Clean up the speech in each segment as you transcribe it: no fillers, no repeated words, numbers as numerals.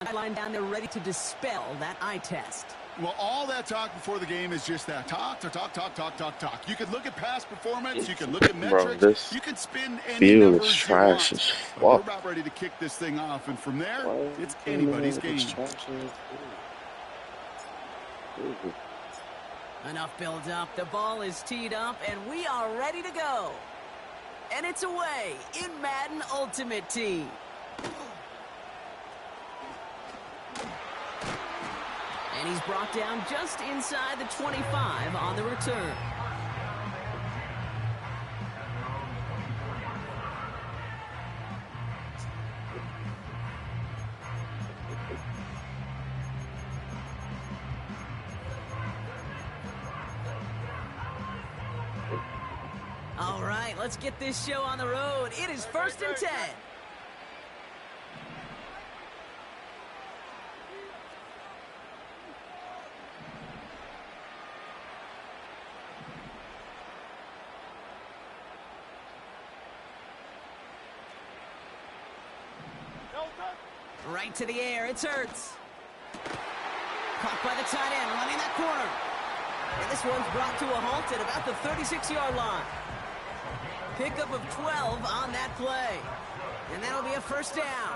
sideline down there ready to dispel that eye test. Well, all that talk before the game is just that. Talk. You can look at past performance. You can look at metrics. Bro, you can spin any numbers you want. As But we're about ready to kick this thing off. And from there, it's anybody's game. Enough build up. The ball is teed up, and we are ready to go. And it's away in Madden Ultimate Team. And he's brought down just inside the 25 on the return. All right, let's get this show on the road. It is 1st and 10. Right to the air, it's Hurts. Caught by the tight end, running that corner. And this one's brought to a halt at about the 36-yard line. Pickup of 12 on that play. And that'll be a first down.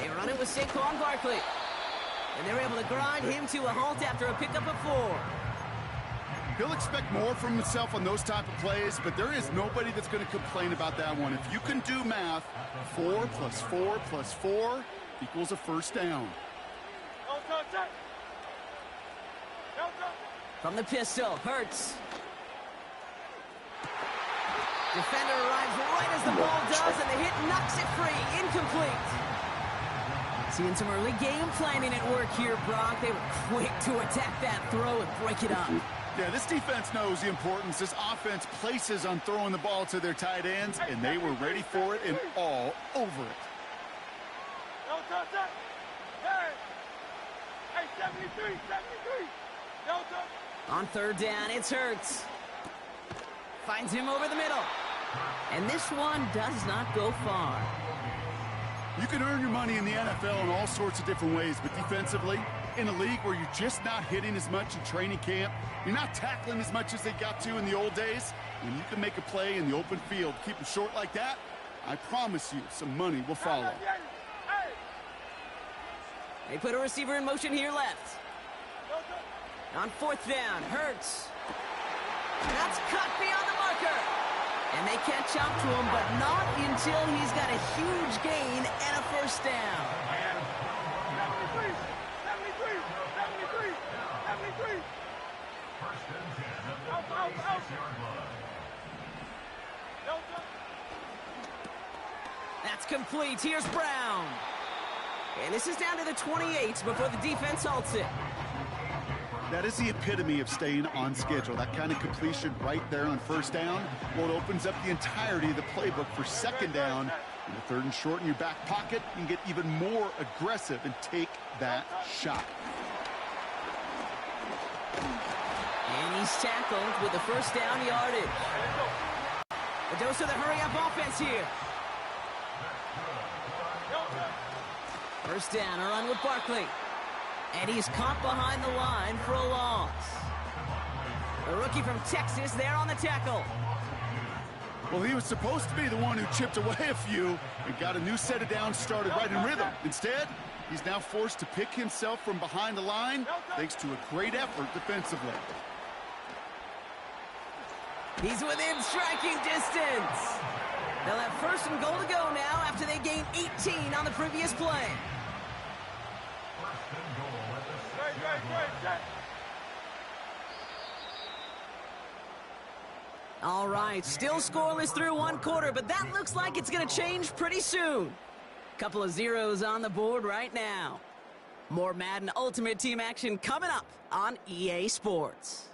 They run it with Saquon Barkley. And they're able to grind him to a halt after a pickup of 4. He'll expect more from himself on those type of plays, but there is nobody that's going to complain about that one. If you can do math, 4 plus 4 plus 4 equals a first down. From the pistol, Hurts. Defender arrives right as the ball does, and the hit knocks it free. Incomplete. Seeing some early game planning at work here, Brock. They were quick to attack that throw and break it up. Yeah, this defense knows the importance this offense places on throwing the ball to their tight ends, and they were ready for it and all over it. On 3rd down, it's Hurts. Finds him over the middle. And this one does not go far. You can earn your money in the NFL in all sorts of different ways, but defensively, in a league where you're just not hitting as much in training camp, you're not tackling as much as they got to in the old days, when you can make a play in the open field, keep it short like that, I promise you some money will follow. They put a receiver in motion here left. On 4th down, Hurts. That's cut beyond the marker. And they catch up to him, but not until he's got a huge gain and a first down. That's complete. Here's Brown. And this is down to the 28 before the defense halts it. That is the epitome of staying on schedule. That kind of completion right there on first down. Well, it opens up the entirety of the playbook for second down. In the 3rd and short in your back pocket, you can get even more aggressive and take that shot. And he's tackled with the first down yardage. A dose of the hurry-up offense here. First down, a run with Barkley. And he's caught behind the line for a loss. The rookie from Texas there on the tackle. Well, he was supposed to be the one who chipped away a few and got a new set of downs started right in rhythm. Instead, he's now forced to pick himself from behind the line thanks to a great effort defensively. He's within striking distance. They'll have 1st and goal to go now after they gain 18 on the previous play. All right, still scoreless through 1 quarter, but that looks like it's going to change pretty soon. Couple of zeros on the board right now. More Madden Ultimate Team action coming up on EA Sports.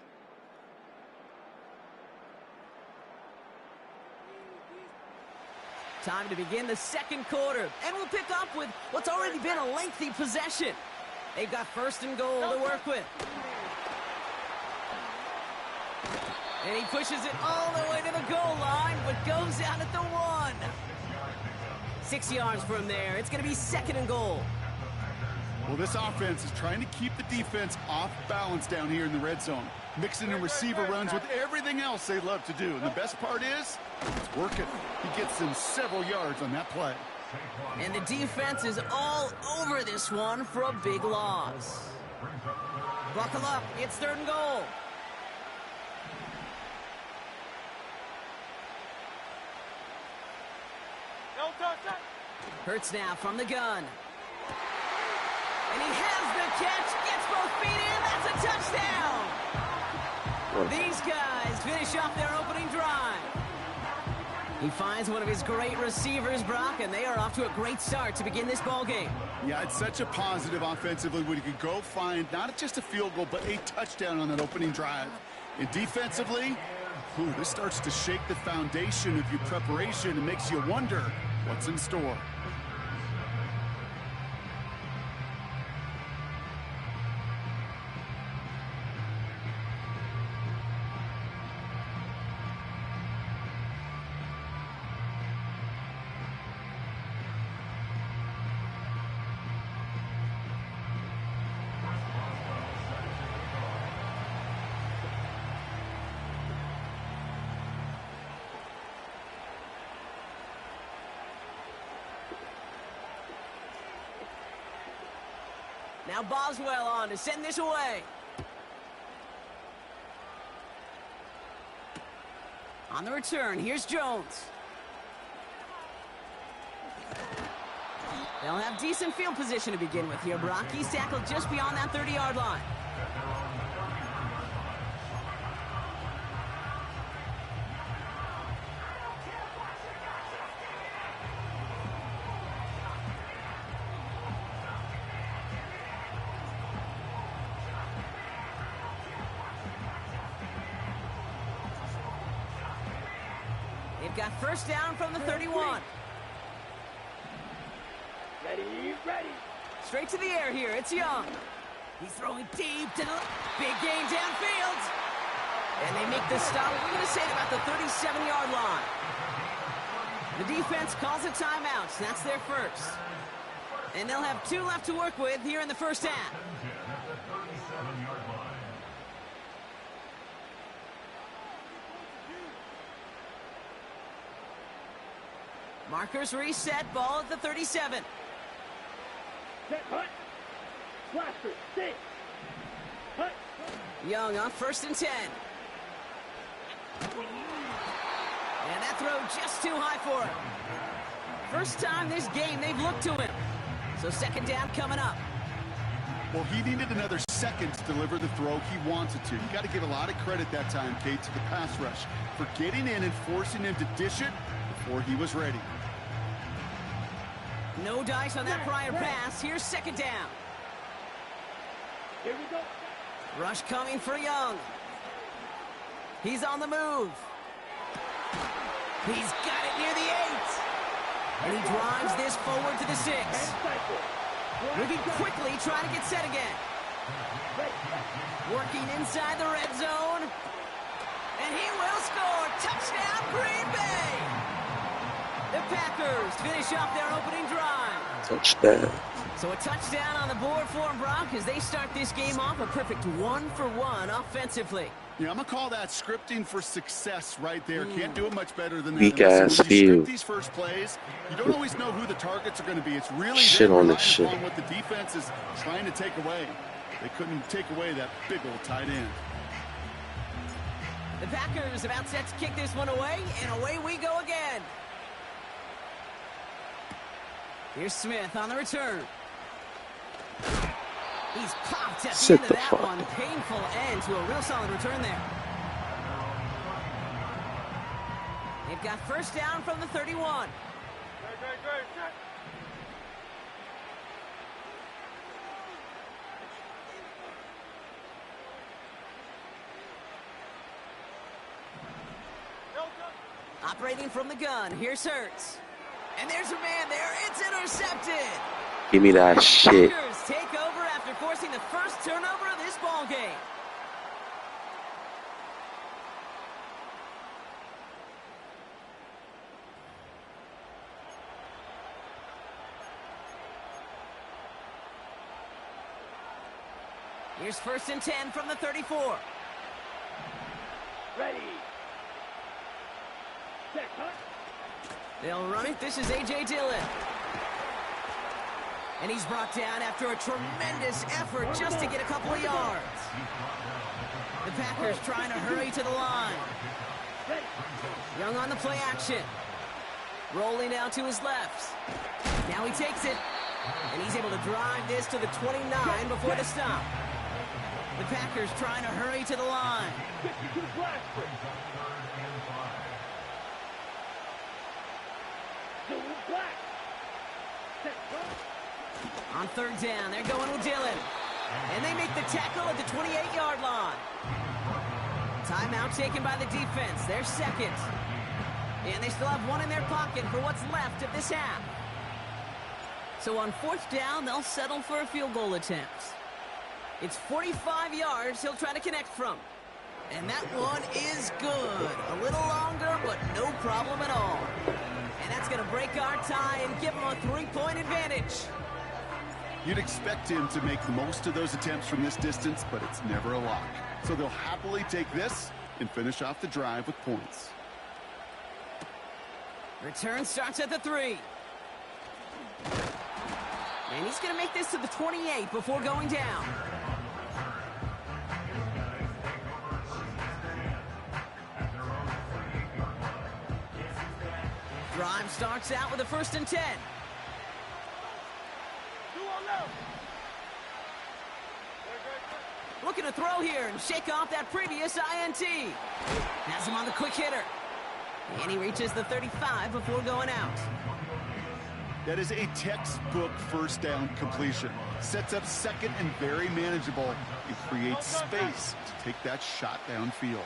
Time to begin the 2nd quarter, and we'll pick up with what's already been a lengthy possession. They've got 1st and goal to work with. And he pushes it all the way to the goal line, but goes out at the 1. 6 yards from there. It's going to be 2nd and goal. Well, this offense is trying to keep the defense off balance down here in the red zone, mixing in receiver runs with everything else they love to do. And the best part is, it's working. He gets them several yards on that play. And the defense is all over this one for a big loss. Buckle up. It's 3rd and goal. Hurts now from the gun. And he has the catch, gets both feet in, that's a touchdown! These guys finish off their opening drive. He finds one of his great receivers, Brock, and they are off to a great start to begin this ball game. Yeah, it's such a positive offensively when you can go find not just a field goal, but a touchdown on that opening drive. And defensively, this starts to shake the foundation of your preparation and makes you wonder what's in store. Now Boswell on to send this away. On the return, here's Jones. They'll have decent field position to begin with here, Brock. He's tackled just beyond that 30-yard line. They've got 1st down from the 31. Ready. Straight to the air here. It's Young. He's throwing deep to the big game downfield. And they make the stop. We're going to say about the 37-yard line. The defense calls a timeout. So that's their first. And they'll have 2 left to work with here in the first half. Markers reset, ball at the 37. Set, hut. Blaster, stay. Hut. Young on 1st and 10. And that throw just too high for him. First time this game they've looked to him. So 2nd down coming up. Well, he needed another second to deliver the throw he wanted to. You got to give a lot of credit that time, Kate, to the pass rush for getting in and forcing him to dish it before he was ready. No dice on that prior pass. Here's 2nd down. Here we go. Rush coming for Young. He's on the move. He's got it near the 8. And he drives this forward to the 6. Moving quickly, trying to get set again. Working inside the red zone. And he will score. Touchdown, Green Bay! The Packers finish off their opening drive. Touchdown. So a touchdown on the board for them, Brock, as they start this game off a perfect 1-for-1 offensively. Yeah, I'm going to call that scripting for success right there. Can't do it much better than that. Weak And listen, ass when you field. script these first plays, you don't always know who the targets are going to be. It's really Shit on this relying shit. upon what the defense is trying to take away. They couldn't take away that big old tight end. The Packers about set to kick this one away, and away we go again. Here's Smith on the return. He's popped at the Sit end of the that fuck. one. Painful end to a real solid return there. They've got 1st down from the 31. Operating from the gun, here's Hurts. And there's a man there, it's intercepted! Give me that shit. Packers take over after forcing the first turnover of this ball game. Here's 1st and 10 from the 34. Ready. Set, hut. They'll run it. This is A.J. Dillon. And he's brought down after a tremendous effort just to get a couple of yards. The Packers trying to hurry to the line. Young on the play action. Rolling down to his left. Now he takes it. And he's able to drive this to the 29 before the stop. The Packers trying to hurry to the line. On 3rd down, they're going with Dillon. And they make the tackle at the 28-yard line. Timeout taken by the defense. Their 2nd. And they still have one in their pocket for what's left of this half. So on 4th down, they'll settle for a field goal attempt. It's 45 yards he'll try to connect from. And that one is good. A little longer, but no problem at all. And that's going to break our tie and give them a 3-point advantage. You'd expect him to make most of those attempts from this distance, but it's never a lock. So they'll happily take this and finish off the drive with points. Return starts at the 3. And he's going to make this to the 28 before going down. Drive starts out with a 1st and 10. Looking to throw here and shake off that previous INT. Has him on the quick hitter. And he reaches the 35 before going out. That is a textbook 1st down completion. Sets up 2nd and very manageable. It creates space to take that shot downfield.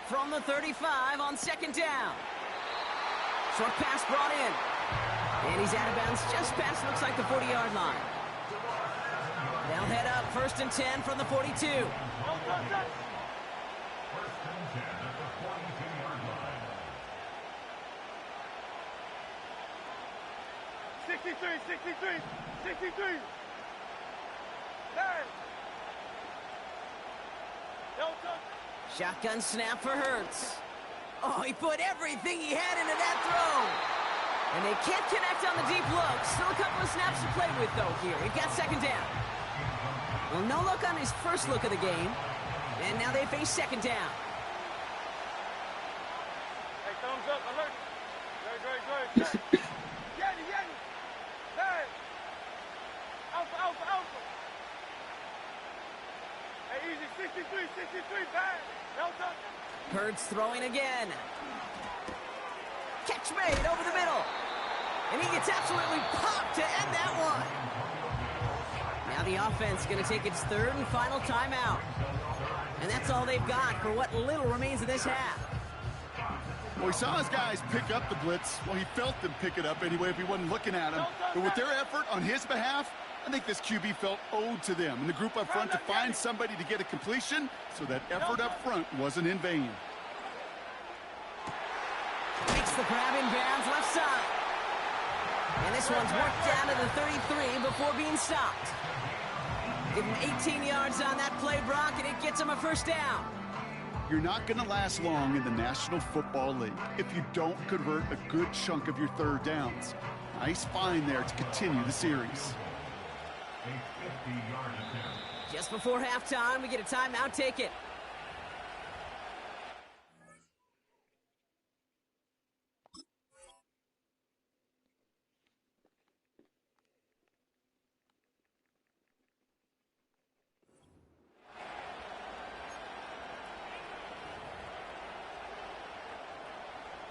From the 35 on 2nd down. Short pass brought in. And he's out of bounds just past, looks like, the 40-yard line. They'll head up 1st and 10 from the 42. 63, 63. Hey. Shotgun snap for Hurts. Oh, he put everything he had into that throw. And they can't connect on the deep look. Still a couple of snaps to play with, though, here. We've got 2nd down. Well, no look on his first look of the game. And now they face 2nd down. Hey, thumbs up, alert. Good. Yeti. Hey. Alpha. Hey, easy. 63, bad. Delta. Hurts throwing again. Catch made over the middle. And he gets absolutely popped to end that one. Now the offense is going to take its 3rd and final timeout. And that's all they've got for what little remains of this half. Well, he saw his guys pick up the blitz. Well, he felt them pick it up anyway if he wasn't looking at him. But with their effort on his behalf, I think this QB felt owed to them and the group up front to find somebody to get a completion, so that effort up front wasn't in vain. Makes the grab in bounds left side. And this one's worked down to the 33 before being stopped. Give him 18 yards on that play, Brock, and it gets him a 1st down. You're not going to last long in the National Football League if you don't convert a good chunk of your 3rd downs. Nice find there to continue the series. Just before halftime, we get a timeout. Take it.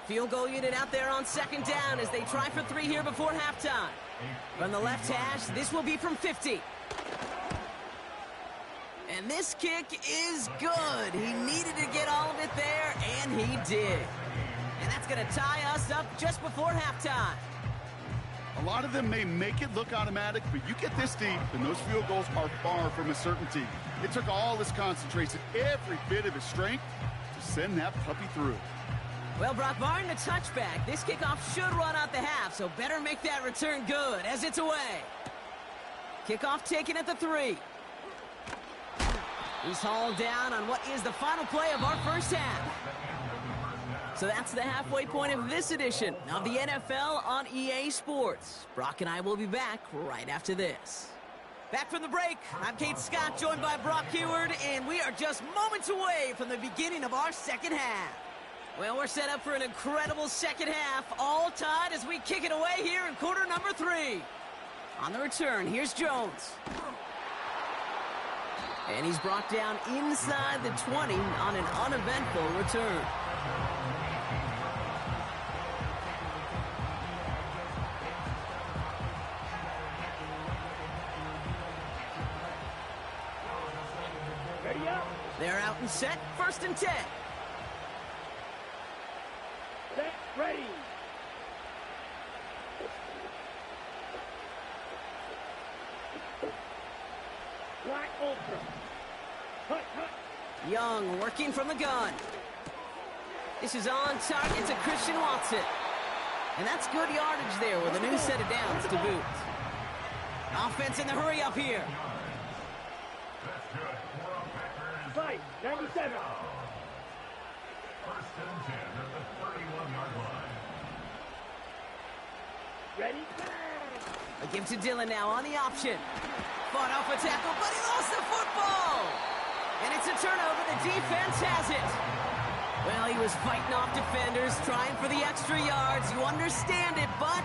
Field goal unit out there on 2nd down as they try for 3 here before halftime. From the left hash, this will be from 50. And this kick is good. He needed to get all of it there, and he did. And that's going to tie us up just before halftime. A lot of them may make it look automatic, but you get this deep, and those field goals are far from a certainty. It took all his concentration, every bit of his strength, to send that puppy through. Well, Brock, barring the touchback, this kickoff should run out the half, so better make that return good as it's away. Kickoff taken at the 3. He's hauled down on what is the final play of our first half. So that's the halfway point of this edition of the NFL on EA Sports. Brock and I will be back right after this. Back from the break, I'm Kate Scott, joined by Brock Heward, and we are just moments away from the beginning of our second half. Well, we're set up for an incredible second half, all tied as we kick it away here in quarter number 3. On the return, here's Jones. And he's brought down inside the 20 on an uneventful return. They're out and set, 1st and 10. Set, ready. Black Ultra. Hut, hut. Young working from the gun. This is on target to Christian Watson. And that's good yardage there with a new set of downs to boot. Offense in the hurry up here. Fight, 97. First and 10 at the 31-yard line. Ready? A give to Dillon now on the option. Fought off a tackle, but he lost the football. And it's a turnover. The defense has it. Well, he was fighting off defenders, trying for the extra yards. You understand it, but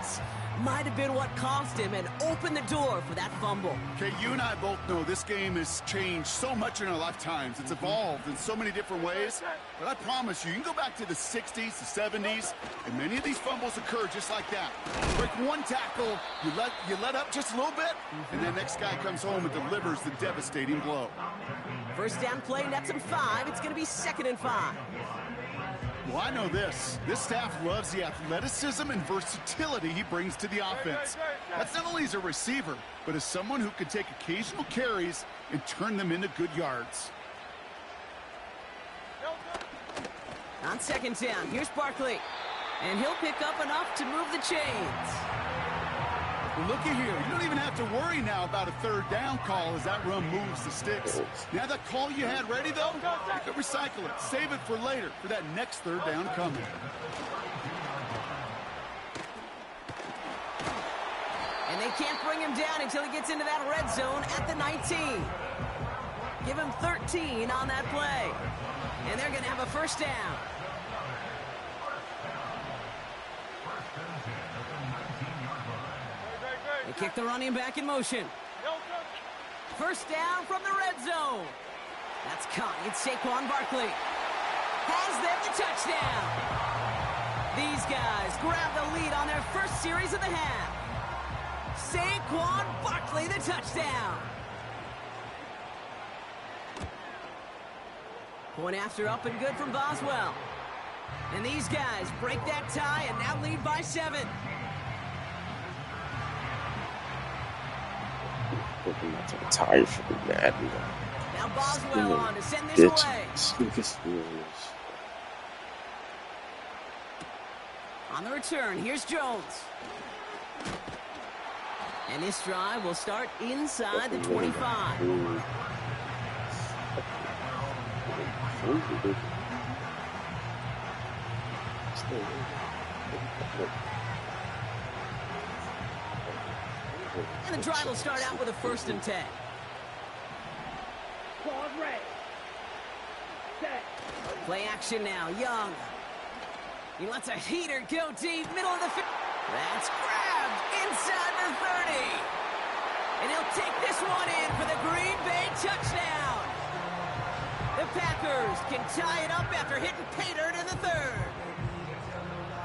might have been what cost him and opened the door for that fumble. Okay, you and I both know this game has changed so much in our lifetimes. It's evolved in so many different ways. But I promise you, you can go back to the 60s, the 70s, and many of these fumbles occur just like that. Break one tackle, you let up just a little bit, and the next guy comes home and delivers the devastating blow. First down play, nets him 5. It's going to be 2nd and 5. Well, I know this. This staff loves the athleticism and versatility he brings to the offense. That's not only as a receiver, but as someone who can take occasional carries and turn them into good yards. On 2nd down, here's Barkley. And he'll pick up enough to move the chains. Well, looky here. You don't even have to worry now about a 3rd down call as that run moves the sticks. Now that call you had ready, though, you could recycle it. Save it for later for that next 3rd down coming. And they can't bring him down until he gets into that red zone at the 19. Give him 13 on that play. And they're going to have a 1st down. They kick the running back in motion. 1st down from the red zone. That's caught. It's Saquon Barkley. Has them the touchdown. These guys grab the lead on their first series of the half. Saquon Barkley, the touchdown. Point after up and good from Boswell. And these guys break that tie and now lead by 7. I'm not so tired from that. Now Boswell on to send this away. On the return, here's Jones. And this drive will start inside the 25. And the drive will start out with a 1st and 10. Pause, ready. Set. Play action now, Young. He lets a heater go deep, middle of the field. That's grabbed inside the 30. And he'll take this one in for the Green Bay touchdown. The Packers can tie it up after hitting pay dirt in the 3rd.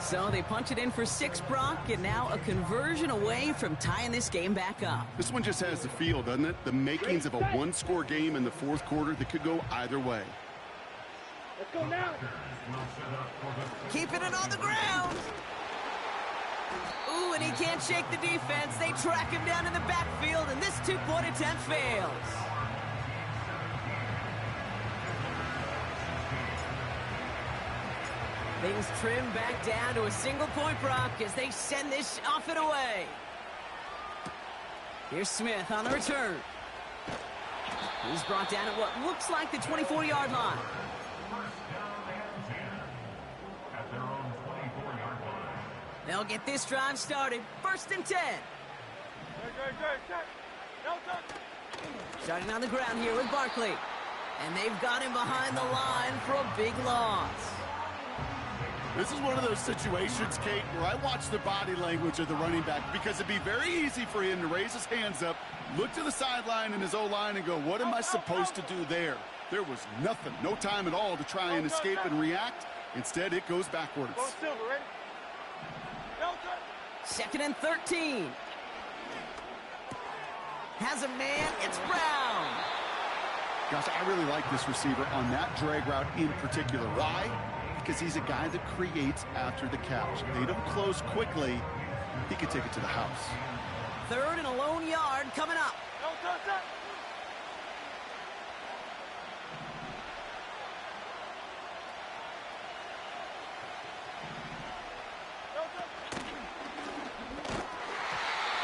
So they punch it in for 6, Brock, and now a conversion away from tying this game back up. This one just has the feel, doesn't it? The makings of a one-score game in the 4th quarter that could go either way. Let's go now. Keeping it on the ground. Ooh, and and he can't shake the defense. They track him down in the backfield, and this two-point attempt fails. Things trim back down to a single-point Brock as they send this off and away. Here's Smith on the return. He's brought down at what looks like the 24-yard line. They'll get this drive started. 1st and 10. Starting on the ground here with Barkley. And they've got him behind the line for a big loss. This is one of those situations, Kate, where I watch the body language of the running back because it'd be very easy for him to raise his hands up, look to the sideline in his O-line and go, what am I supposed to do there? There was nothing, no time at all to try and escape and react. Instead, it goes backwards. 2nd and 13. Has a man, it's Brown. Gosh, I really like this receiver on that drag route in particular. Why? Because he's a guy that creates after the catch. They don't close quickly. He could take it to the house. 3rd and a lone yard coming up.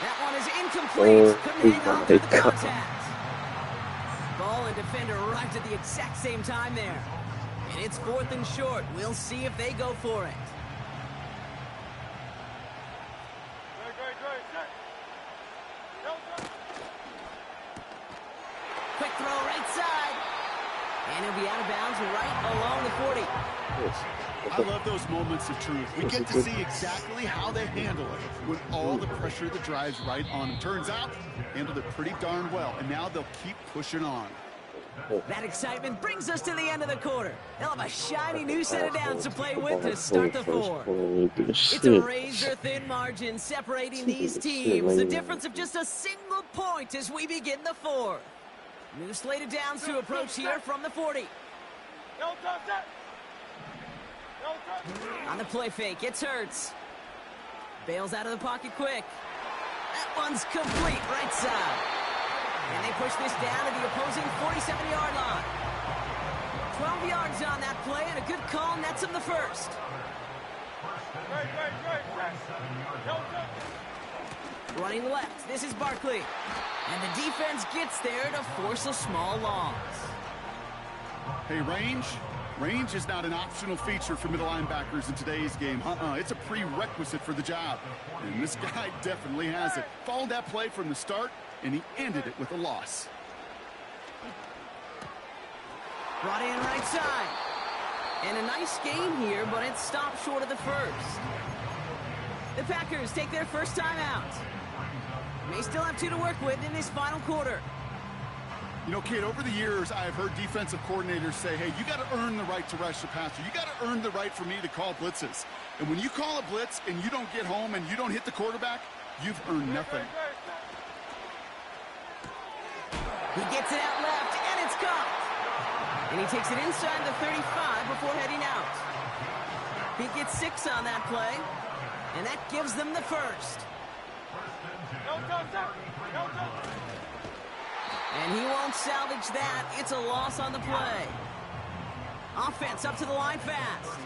That one is incomplete. Couldn't hang on to the contact. Ball and defender arrived at the exact same time there. And it's 4th and short. We'll see if they go for it. Quick throw right side. And he'll be out of bounds right along the 40. I love those moments of truth. We get to see exactly how they handle it when all the pressure that drives right on them. Turns out, handled it pretty darn well. And now they'll keep pushing on. That excitement brings us to the end of the quarter. They'll have a shiny new set of downs to play with to start the 4th. It's a razor-thin margin separating these teams. The difference of just a single point as we begin the 4th. New slated downs to approach here from the 40. On the play fake, it's Hurts. Bails out of the pocket quick. That one's complete right side. And they push this down to the opposing 47-yard line. 12 yards on that play, and a good call nets him the 1st. Running left, this is Barkley. And the defense gets there to force a small loss. Hey, range is not an optional feature for middle linebackers in today's game. It's a prerequisite for the job. And this guy definitely has it. Followed that play from the start, and he ended it with a loss. Brought in right side. And a nice gain here, but it stopped short of the 1st. The Packers take their first time out. May still have 2 to work with in this final quarter. You know, Kate, over the years, I've heard defensive coordinators say, hey, you got to earn the right to rush the passer. You got to earn the right for me to call blitzes. And when you call a blitz and you don't get home and you don't hit the quarterback, you've earned nothing. He gets it out left, and it's caught. And he takes it inside the 35 before heading out. He gets 6 on that play, and that gives them the 1st. And he won't salvage that. It's a loss on the play. Offense up to the line fast.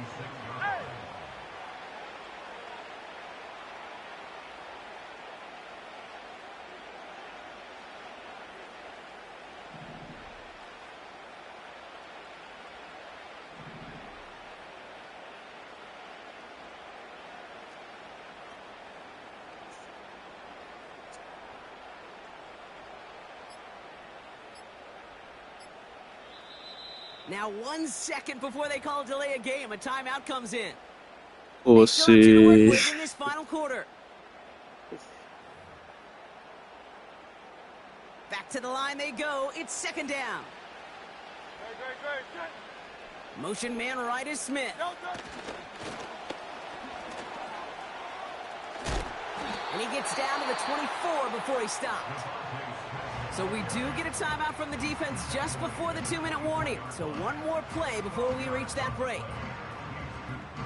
Now 1 second before they call delay a game, a timeout comes in. We'll Still have 2 to work see. with in this final quarter. Back to the line they go. It's 2nd down. Motion man right is Smith. And he gets down to the 24 before he stopped. So we do get a timeout from the defense just before the 2-minute warning. So one more play before we reach that break.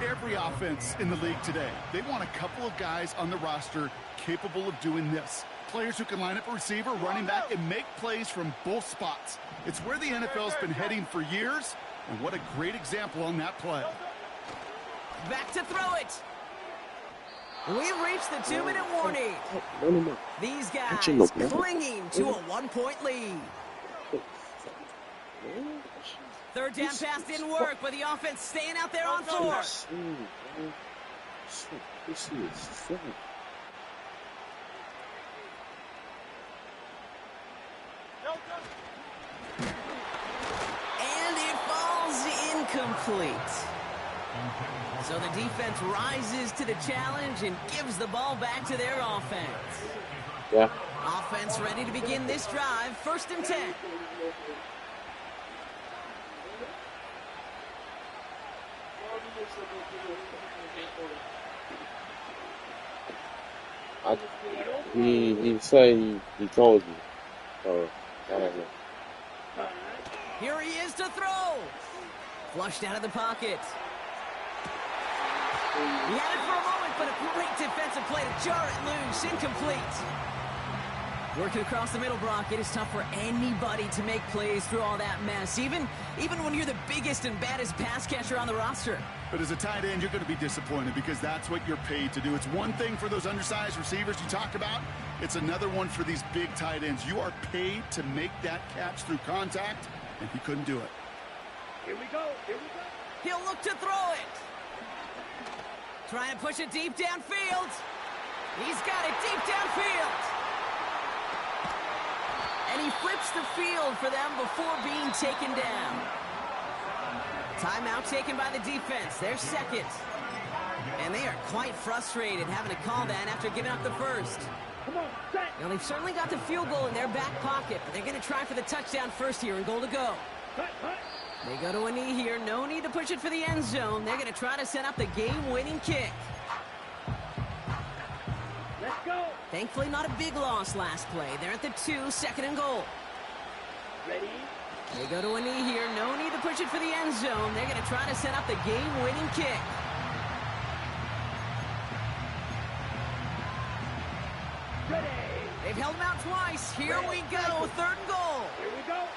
Every offense in the league today, they want a couple of guys on the roster capable of doing this. Players who can line up a receiver, running back, and make plays from both spots. It's where the NFL's been heading for years, and what a great example on that play. Back to throw it. We've reached the 2-minute warning. These guys clinging to a 1-point lead. Third down pass didn't work, but the offense staying out there on fourth. And it falls incomplete. So the defense rises to the challenge and gives the ball back to their offense. Yeah. Offense ready to begin this drive. 1st and 10. He said he told you. So, I don't know. Here he is to throw. Flushed out of the pocket. He had it for a moment, but a great defensive play to jar it loose. Incomplete. Working across the middle, Brock, it is tough for anybody to make plays through all that mess, even when you're the biggest and baddest pass catcher on the roster. But as a tight end, you're going to be disappointed because that's what you're paid to do. It's one thing for those undersized receivers you talk about. It's another one for these big tight ends. You are paid to make that catch through contact, and he couldn't do it. Here we go. He'll look to throw it. Trying to push it deep downfield. He's got it deep downfield. And he flips the field for them before being taken down. Timeout taken by the defense. Their second. And they are quite frustrated having to call that after giving up the first. Now, they've certainly got the field goal in their back pocket, but they're going to try for the touchdown first here and goal to go. They go to a knee here. No need to push it for the end zone. They're going to try to set up the game-winning kick. Let's go. Thankfully, not a big loss last play. They're at the 2, 2nd and goal. Ready? They go to a knee here. No need to push it for the end zone. They're going to try to set up the game-winning kick. Ready. They've held him out twice. Here we go. 3rd and goal. Here we go.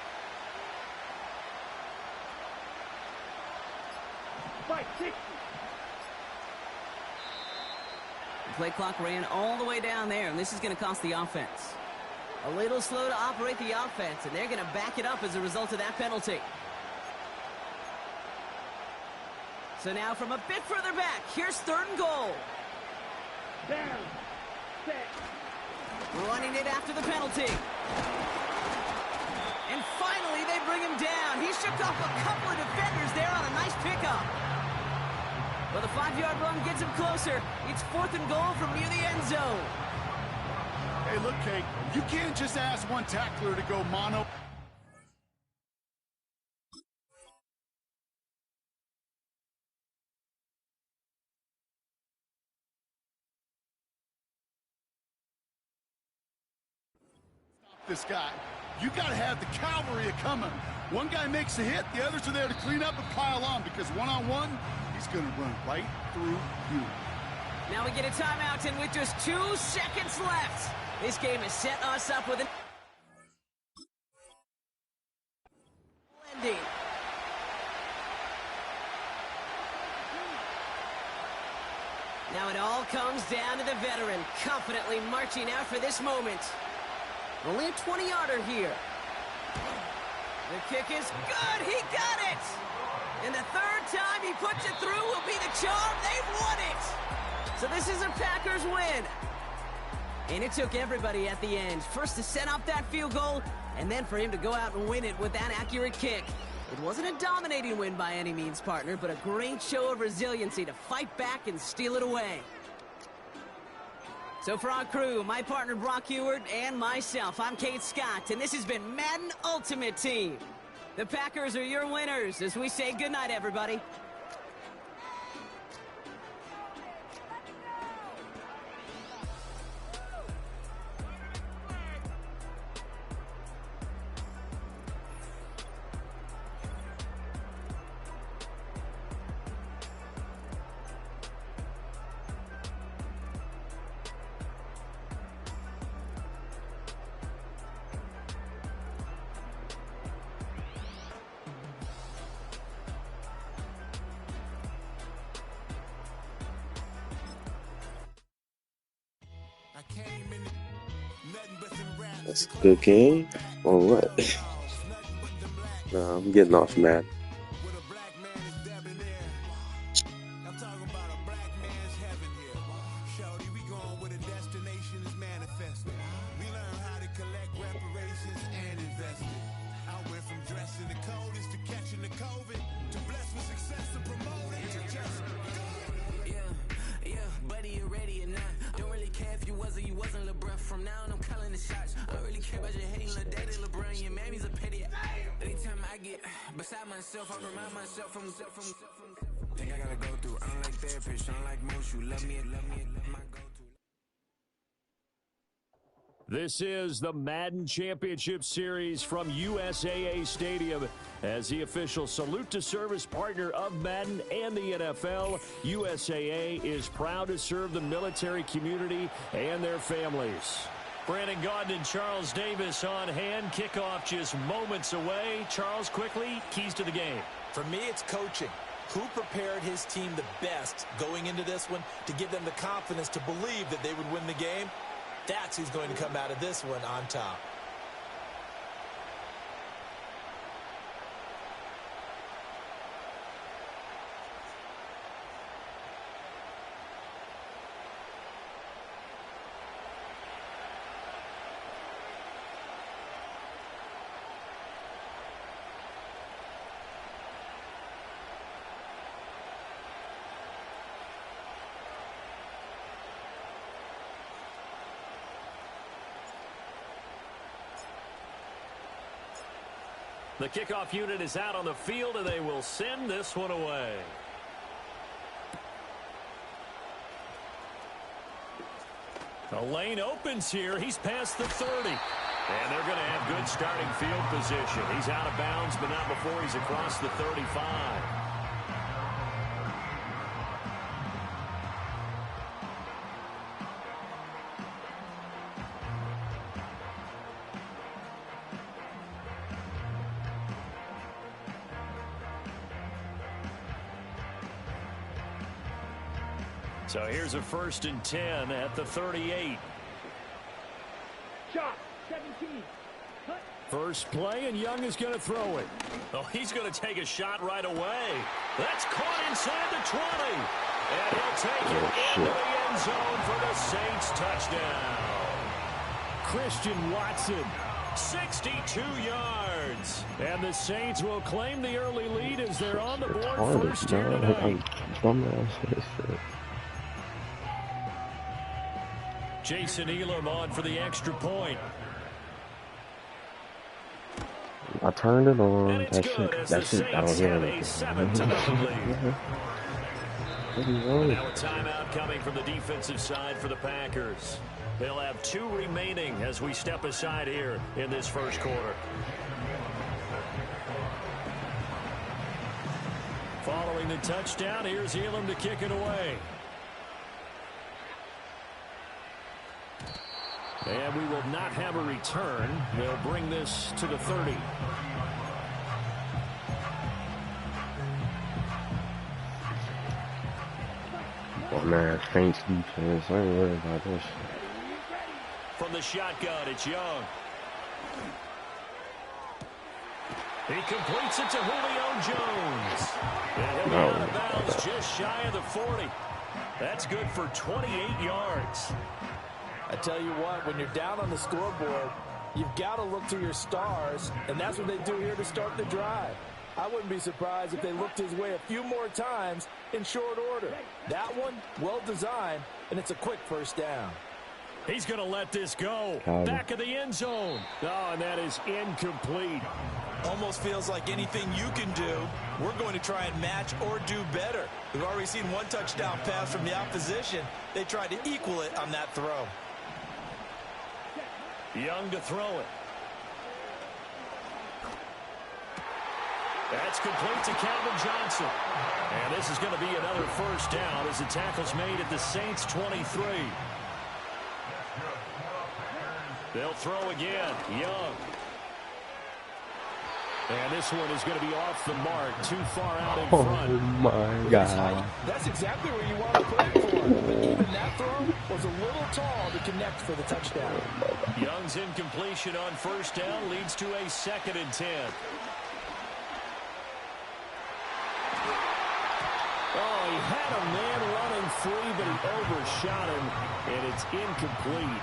560. The play clock ran all the way down there, and this is going to cost the offense. A little slow to operate the offense, and they're going to back it up as a result of that penalty. So now from a bit further back, here's 3rd and goal. Down. Set. Running it after the penalty. And finally, they bring him down. He shook off a couple of defenders there on a nice pickup. Well, the 5-yard run gets him closer. It's 4th and goal from near the end zone. Hey, look, Kate, you can't just ask one tackler to go mono. This guy. You got to have the cavalry coming. One guy makes a hit, the others are there to clean up and pile on because one-on-one, he's going to run right through you. Now we get a timeout, and with just 2 seconds left, this game has set us up with an ending. Now it all comes down to the veteran, confidently marching out for this moment. Only a 20-yarder here. The kick is good. He got it. And the 3rd time he puts it through will be the charm. They've won it. So this is a Packers win. And it took everybody at the end. First to set up that field goal, and then for him to go out and win it with that accurate kick. It wasn't a dominating win by any means, partner, but a great show of resiliency to fight back and steal it away. So for our crew, my partner Brock Ewart and myself, I'm Kate Scott, and this has been Madden Ultimate Team. The Packers are your winners as we say goodnight, everybody. That's a good game or what? Nah, I'm getting off Madden. This is the Madden Championship Series from USAA Stadium. As the official salute to service partner of Madden and the NFL, USAA is proud to serve the military community and their families. Brandon Gaudin and Charles Davis on hand. Kickoff just moments away. Charles, quickly, keys to the game. For me, it's coaching. Who prepared his team the best going into this one to give them the confidence to believe that they would win the game? That's who's going to come out of this one on top. The kickoff unit is out on the field, and they will send this one away. The lane opens here. He's past the 30. And they're going to have good starting field position. He's out of bounds, but not before he's across the 35. So here's a 1st and 10 at the 38. Shot, 17. First play, and Young is going to throw it. Oh, he's going to take a shot right away. That's caught inside the 20. And he'll take it into the end zone for the Saints touchdown. Christian Watson, 62 yards. And the Saints will claim the early lead as they're on the board first here tonight. Jason Elam on for the extra point. I turned it on. And it's good as the Saints have a 7-0 lead. Now a timeout coming from the defensive side for the Packers. They'll have 2 remaining as we step aside here in this first quarter. Following the touchdown, here's Elam to kick it away. And we will not have a return. They'll bring this to the 30. Oh man, Saints defense. I ain't worried about this. From the shotgun, it's Young. He completes it to Julio Jones. And he'll be out of bounds just shy of the 40. That's good for 28 yards. I tell you what, when you're down on the scoreboard, you've got to look to your stars, and that's what they do here to start the drive. I wouldn't be surprised if they looked his way a few more times in short order. That one, well designed, and it's a quick first down. He's going to let this go. Back of the end zone. Oh, and that is incomplete. Almost feels like anything you can do, we're going to try and match or do better. We've already seen one touchdown pass from the opposition. They tried to equal it on that throw. Young to throw it. That's complete to Calvin Johnson. And this is going to be another first down as the tackle's made at the Saints 23. They'll throw again. Young. And this one is going to be off the mark, too far out in front. Oh my God. That's exactly where you want to put it for. But even that throw was a little tall to connect for the touchdown. Young's incompletion on first down leads to a 2nd and 10. Oh, he had a man running free, but he overshot him, and it's incomplete.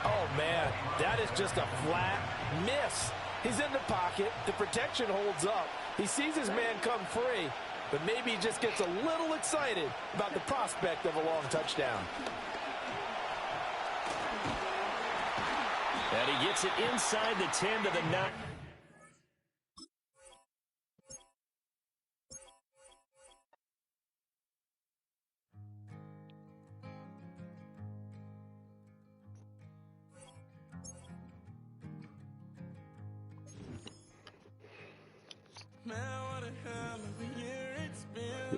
Oh, man, that is just a flat miss. He's in the pocket. The protection holds up. He sees his man come free, but maybe he just gets a little excited about the prospect of a long touchdown. And he gets it inside the 10 to the 9.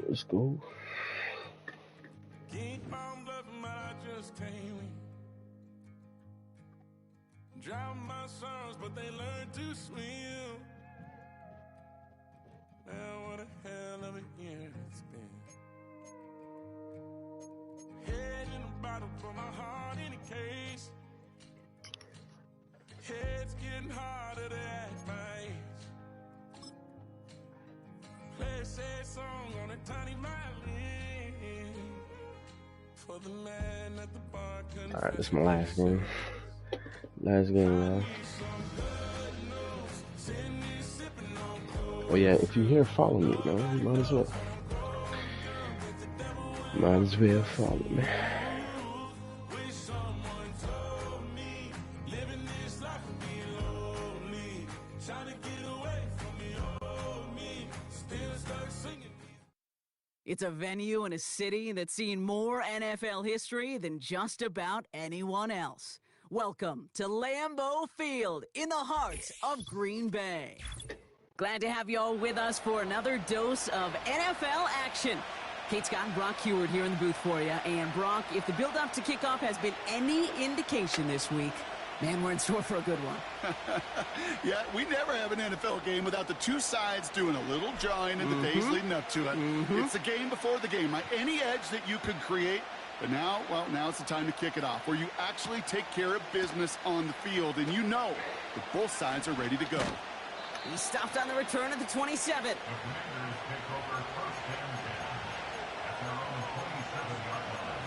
Let's go. Keep on bluffing, but I just can't win. Drown my songs, but they learn to swim. Now what a hell of a year it's been. Head in a bottle, for my heart in a case. Head's getting harder to act my age. Play a sad song on a tiny violin. For the man at the bar. All right, this is my last game. Last game, man. Oh yeah, if you're here, follow me, man. Might as well. Might as well follow me. It's a venue in a city that's seen more NFL history than just about anyone else. Welcome to Lambeau Field in the heart of Green Bay. Glad to have you all with us for another dose of NFL action. Kate Scott and Brock Heward here in the booth for you. And Brock, if the build-up to kickoff has been any indication this week, man, we're in store for a good one. Yeah, we never have an NFL game without the two sides doing a little jawing in the days leading up to it. It's the game before the game. Any edge that you could create. But now, well, now it's the time to kick it off, where you actually take care of business on the field, and you know that both sides are ready to go. He stopped on the return at the 27. The Commanders take over 1st and 10 at their own 27-yard line.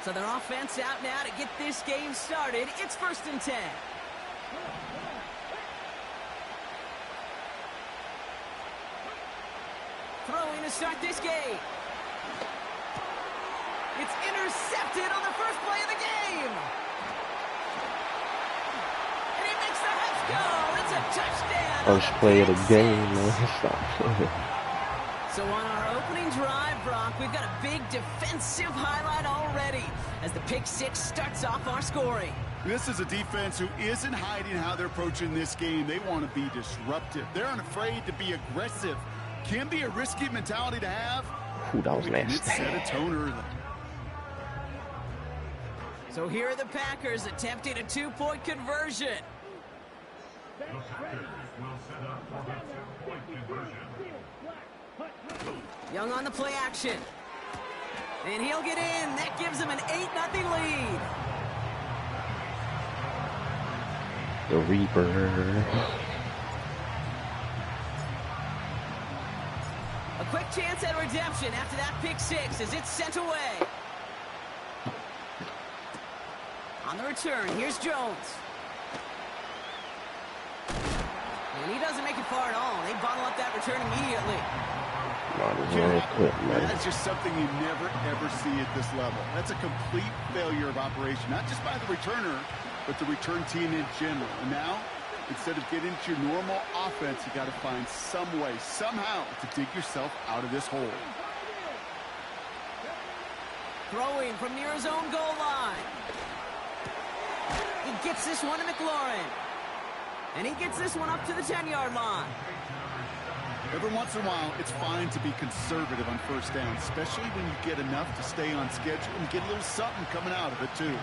So their offense out now to get this game started. It's 1st and 10. Throwing to start this game. It's intercepted on the first play of the game. And he makes the Hats go. It's a touchdown. First play of the game, man. Stop. So on our opening drive, Brock, we've got a big defensive highlight already as the pick six starts off our scoring. This is a defense who isn't hiding how they're approaching this game. They want to be disruptive. They're unafraid to be aggressive. Can be a risky mentality to have. Ooh, that was nasty. It set a tone early. So here are the Packers attempting a two-point conversion. The Packers will set up for the two-point conversion. Young on the play action. And he'll get in. That gives him an 8-0 lead. The Reaper. A quick chance at redemption after that pick six as it's sent away. On the return, here's Jones. And he doesn't make it far at all. They bottle up that return immediately. That's just something you never, ever see at this level. That's a complete failure of operation, not just by the returner, but the return team in general. And now, instead of getting to your normal offense, you got to find some way, somehow, to dig yourself out of this hole. Throwing from near his own goal line. He gets this one to McLaurin. And he gets this one up to the 10-yard line. Every once in a while, it's fine to be conservative on first down, especially when you get enough to stay on schedule and get a little something coming out of it, too.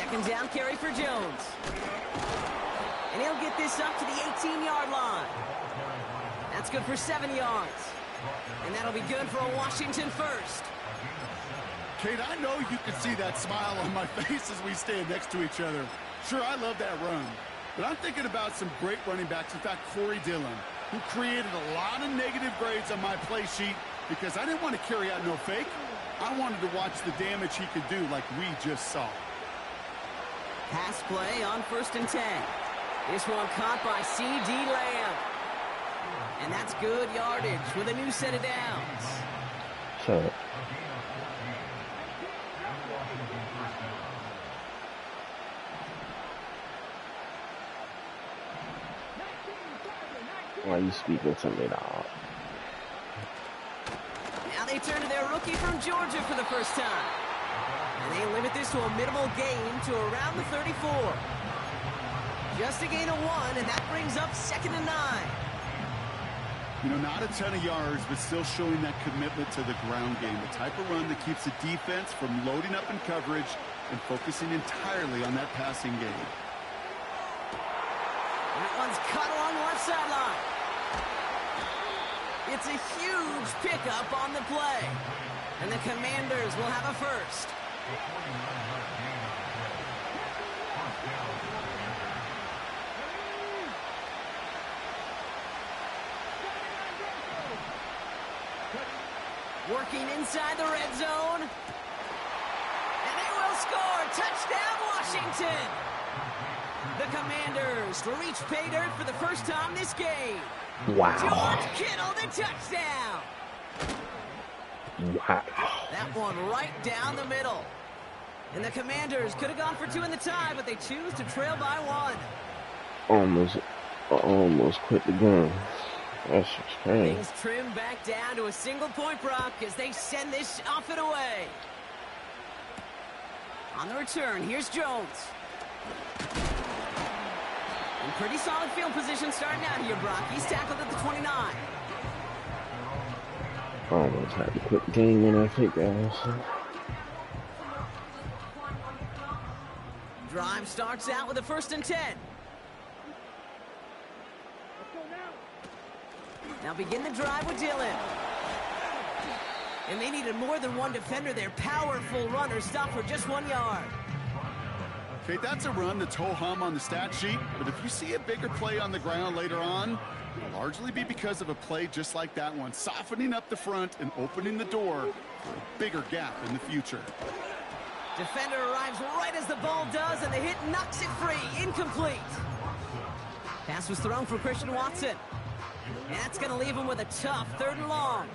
Second down carry for Jones. And he'll get this up to the 18-yard line. That's good for 7 yards. And that'll be good for a Washington first. Kate, I know you can see that smile on my face as we stand next to each other. Sure, I love that run. But I'm thinking about some great running backs. In fact, Corey Dillon, who created a lot of negative grades on my play sheet because I didn't want to carry out no fake. I wanted to watch the damage he could do like we just saw. Pass play on 1st and 10. This one caught by C.D. Lamb. And that's good yardage with a new set of downs. Shut up. Why are you speaking to me, dog? Now they turn to their rookie from Georgia for the first time. And they limit this to a minimal gain to around the 34. Just a gain of 1, and that brings up 2nd and 9. You know, not a ton of yards, but still showing that commitment to the ground game. The type of run that keeps the defense from loading up in coverage and focusing entirely on that passing game. That one's cut along the left sideline. It's a huge pickup on the play. And the Commanders will have a first. Working inside the red zone. And they will score. Touchdown, Washington. The Commanders reach pay dirt for the first time this game. Wow. George Kittle, the touchdown. Wow. That one right down the middle. And the Commanders could have gone for 2 in the tie, but they choose to trail by 1. Almost quit the gun. That's just crazy. Things trim back down to a single point, Brock, as they send this off and away. On the return, here's Jones. In pretty solid field position starting out here, Brock. He's tackled at the 29. I almost had to quit the game when I think that. Drive starts out with a 1st and 10. Now begin the drive with Dillon. And they needed more than one defender. Their powerful runner stopped for just 1 yard. Okay, that's a run that's ho-hum on the stat sheet, but if you see a bigger play on the ground later on, it'll largely be because of a play just like that one, softening up the front and opening the door for a bigger gap in the future. Defender arrives right as the ball does, and the hit knocks it free. Incomplete. Pass was thrown for Christian Watson. And that's going to leave him with a tough 3rd and long.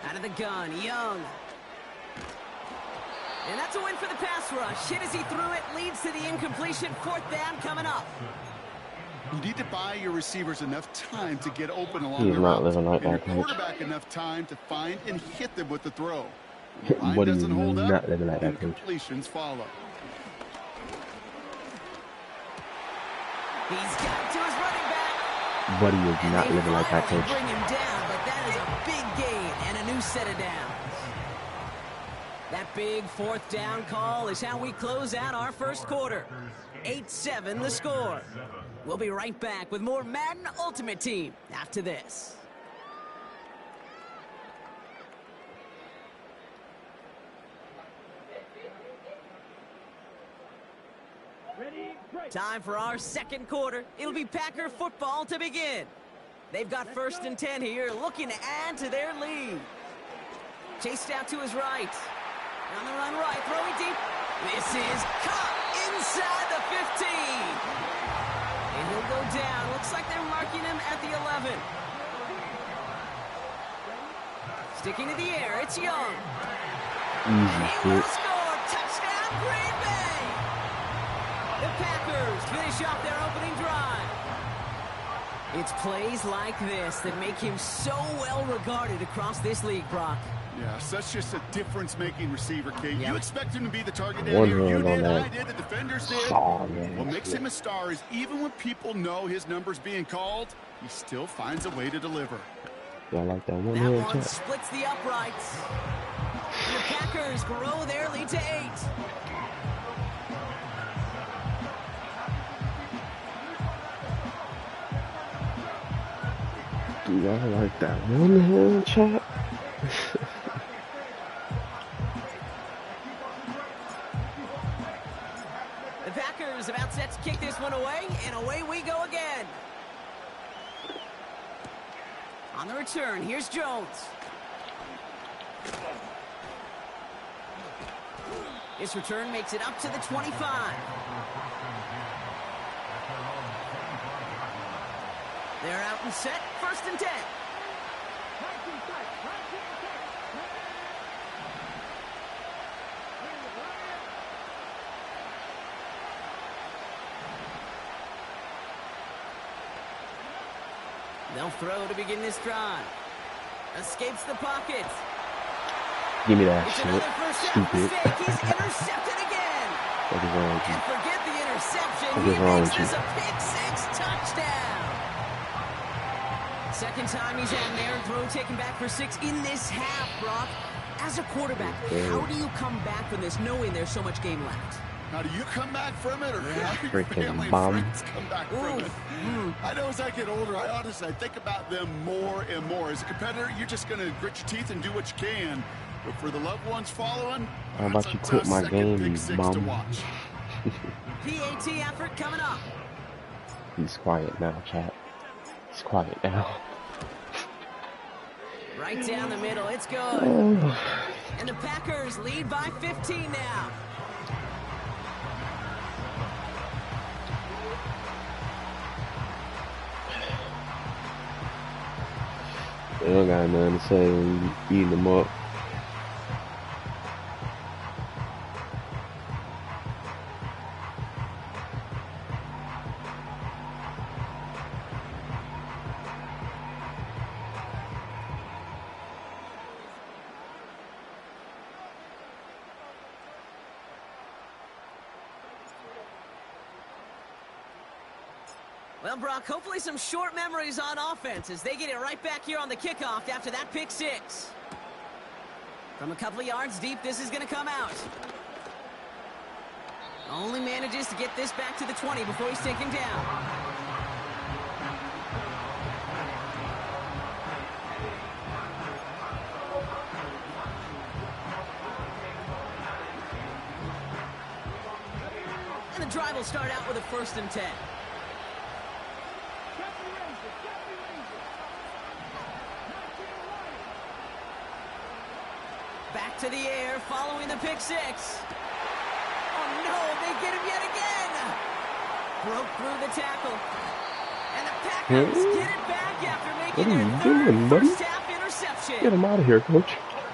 Out of the gun, Young. And that's a win for the pass rush. Hit as he threw it, leads to the incompletion. 4th down coming up. You need to buy your receivers enough time to get open along He's the not route. living like and that, your coach. quarterback enough time to find and hit them with the throw. What do you doesn't hold up, not living like that, coach? incompletions follow. He's got it to his running back. Buddy is And not they living like that, finally coach. bring him down, but that is a big gain and a new set of downs. That big 4th down call is how we close out our first quarter. 8-7 the score. We'll be right back with more Madden Ultimate Team after this. Time for our second quarter. It'll be Packer football to begin. They've got 1st and 10 here, looking to add to their lead. Chased out to his right. On the run right, throwing deep. This is caught inside the 15. And he'll go down. Looks like they're marking him at the 11. Sticking to the air, it's Young. And he will score. Touchdown, Green Bay. The Packers finish off their opening drive. It's plays like this that make him so well regarded across this league, Brock. Yeah, such just a difference-making receiver, Kate. Yeah. You expect him to be the target down One here. You hand on did, that. I did, the defenders did. Oh, man. What makes him a star is even when people know his number's being called, he still finds a way to deliver. Y'all like that one That hand one check? splits the uprights. And the Packers grow their lead to 8. Do y'all like that one hand chat? The Packers about set to kick this one away, and away we go again. On the return, here's Jones. This return makes it up to the 25. They're out and set, 1st and 10. They'll throw to begin this drive. Escapes the pocket. Give me that It's shit. another first down Stupid. mistake. He's intercepted again. What is wrong with you? And forget the interception. What He is wrong makes with you? this a pick-6 touchdown. Second time he's had an errant throw taken back for 6 in this half, Brock. As a quarterback, how do you come back from this knowing there's so much game left? How do you come back from it, or how do your Freaking family and bum. friends come back from it? I know as I get older, I think about them more and more. As a competitor, you're just going to grit your teeth and do what you can. But for the loved ones following, How about that's you a quit tough my second game, pick you 6 to bum? watch. PAT effort coming up. He's quiet now, chat. He's quiet now. Right down the middle, it's good. Oh. And the Packers lead by 15 now. They don't got nothing to say when you eating them up. Well, Brock, hopefully some short memories on offense as they get it right back here on the kickoff after that pick-6. From a couple of yards deep, this is going to come out. Only manages to get this back to the 20 before he's taken down. And the drive will start out with a 1st and 10. Back to the air, following the pick-6. Oh, no, they get him yet again. Broke through the tackle. And the Packers get it back after making their third first-half interception. Get him out of here, coach.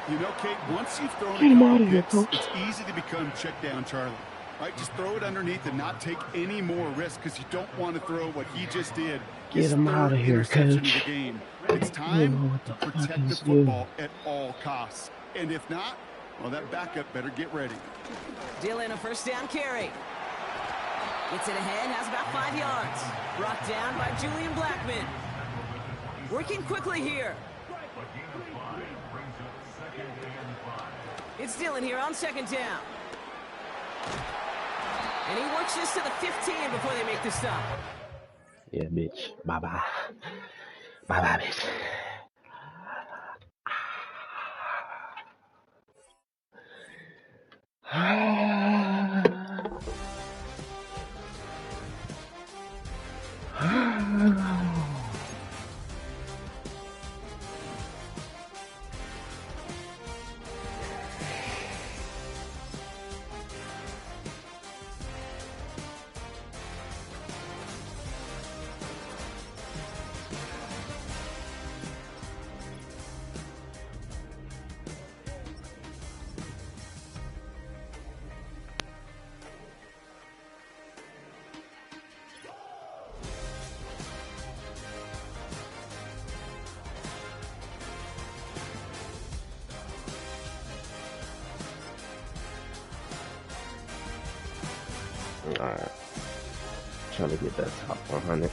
You know, Kate, once you've thrown Get him a out couple of here, picks, coach. it's easy to become check down Charlie. Right? Just throw it underneath and not take any more risk because you don't want to throw what he just did. Get him out of here, Interception coach. of the game. It's time to protect the football at all costs. And if not, well, that backup better get ready. Dylan, a first down carry. Gets it ahead, has about 5 yards. Brought down by Julian Blackman. Working quickly here. It's Dylan here on 2nd down. And he works this to the 15 before they make the stop. Yeah, bitch. Bye-bye. Bye-bye, bitch. Alright. Trying to get that top 100.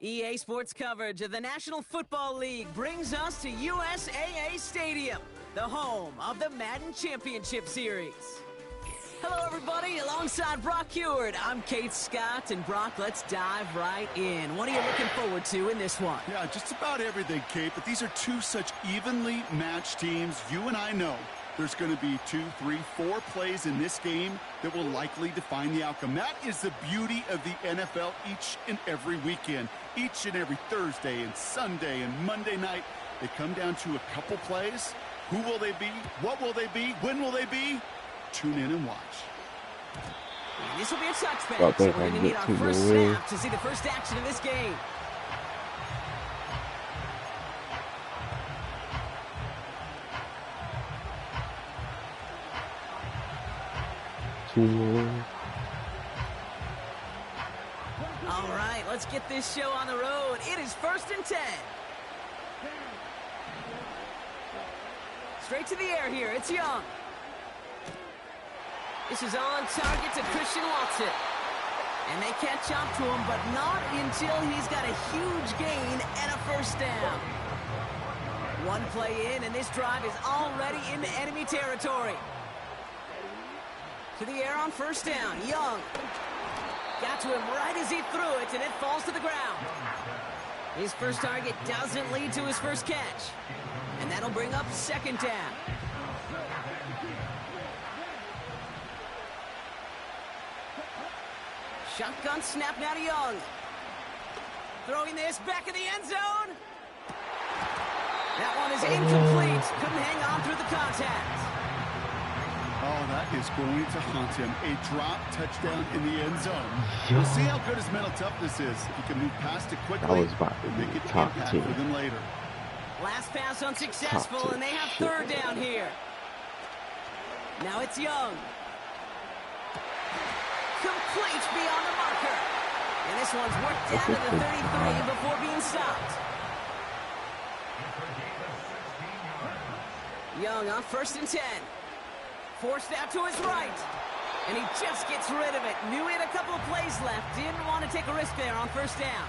EA Sports coverage of the National Football League brings us to USAA Stadium, the home of the Madden Championship Series. Hello, everybody. Alongside Brock Heward, I'm Kate Scott. And, Brock, let's dive right in. What are you looking forward to in this one? Yeah, just about everything, Kate. But these are two such evenly matched teams. You and I know there's going to be 2, 3, 4 plays in this game that will likely define the outcome. That is the beauty of the NFL each and every weekend. Each and every Thursday and Sunday and Monday night, they come down to a couple plays. Who will they be? What will they be? When will they be? Tune in and watch. And this will be a touchback, so we're going to need our first snap to see the first action of this game. All right, let's get this show on the road. It is 1st and 10. Straight to the air here. It's Young. This is on target to Christian Watson. And they catch up to him, but not until he's got a huge gain and a first down. One play in, and this drive is already into enemy territory. To the air on first down. Young got to him right as he threw it, and it falls to the ground. His first target doesn't lead to his first catch. And that'll bring up 2nd down. Shotgun snap now to Young. Throwing this back in the end zone. That one is incomplete. Couldn't hang on through the contact. Oh, that is going to haunt him. A drop touchdown in the end zone. We'll see how good his mental toughness is. If he can move past it quickly, make it impact for them later. Last pass unsuccessful, and they have 3rd down here. Now it's Young. Complete beyond the marker. And this one's worked down to the 33 before being stopped. Young on 1st and 10. Forced out to his right. And he just gets rid of it. Knew he had a couple of plays left. Didn't want to take a risk there on 1st down.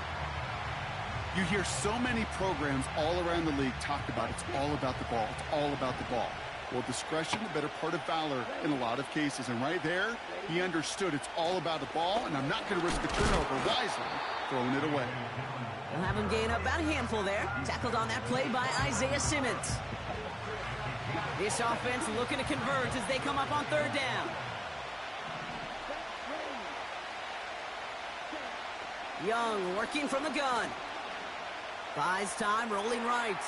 You hear so many programs all around the league talk about it's all about the ball. It's all about the ball. Well, discretion, the better part of valor in a lot of cases. And right there, he understood it's all about the ball, and I'm not going to risk the turnover. Wisely throwing it away. We'll have him gain up about a handful there. Tackled on that play by Isaiah Simmons. This offense looking to convert as they come up on 3rd down. Young working from the gun. Buys time, rolling right.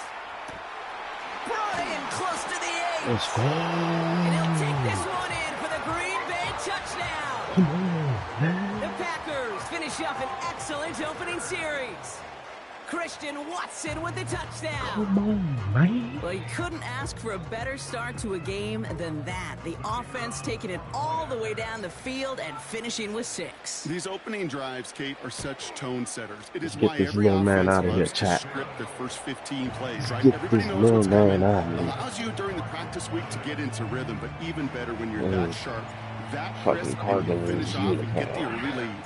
Brought in close to the 8. Let's go. And he'll take this one in for the Green Bay touchdown. Come on, man. The Packers finish up an excellent opening series. Christian Watson with the touchdown. Come on, man. Well, you couldn't ask for a better start to a game than that. The offense taking it all the way down the field and finishing with 6. These opening drives, Kate, are such tone setters. It is Get why this every little man offense out of here, loves to chat. script their first 15 plays, right? Get Everybody this knows little what's coming. man out of here. Allows you during the practice week to get into rhythm, but even better when you're that sharp, that Fucking crisp, and Cardinals you finish off and get the uniform. early lead.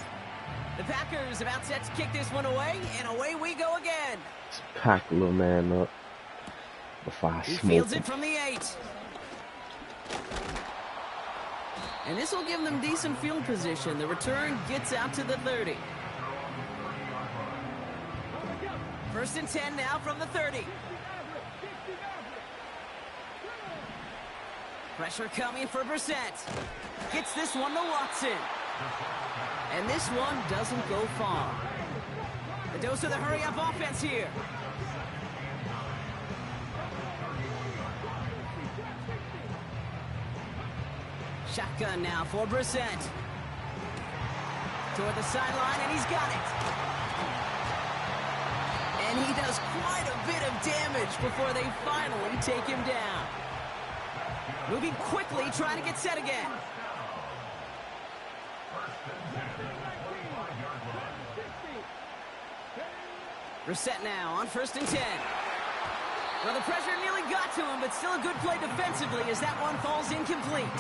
The Packers about set to kick this one away, and away we go again. Let's pack the little man up before I He smoke fields him. it from the 8. And this will give them decent field position. The return gets out to the 30. 1st and 10 now from the 30. Pressure coming for Brissett. Gets this one to Watson. And this one doesn't go far. The dose of the hurry-up offense here. Shotgun now for Brissett. Toward the sideline, and he's got it. And he does quite a bit of damage before they finally take him down. Moving quickly, trying to get set again. Brissett now on 1st and 10. Well, the pressure nearly got to him, but still a good play defensively as that one falls incomplete.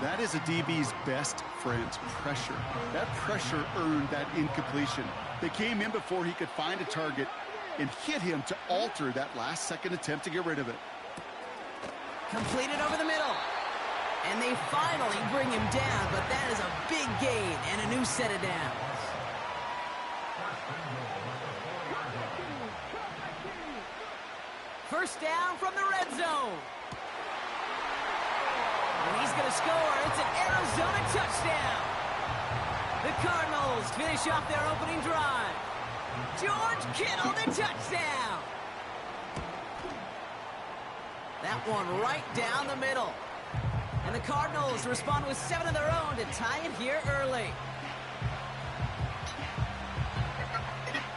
That is a DB's best friend, pressure. That pressure earned that incompletion. They came in before he could find a target and hit him to alter that last-second attempt to get rid of it. Completed over the middle. And they finally bring him down, but that is a big gain and a new set of downs. First down from the red zone. And he's going to score. It's an Arizona touchdown. The Cardinals finish off their opening drive. George Kittle, the touchdown. That one right down the middle. And the Cardinals respond with 7 of their own to tie it here early.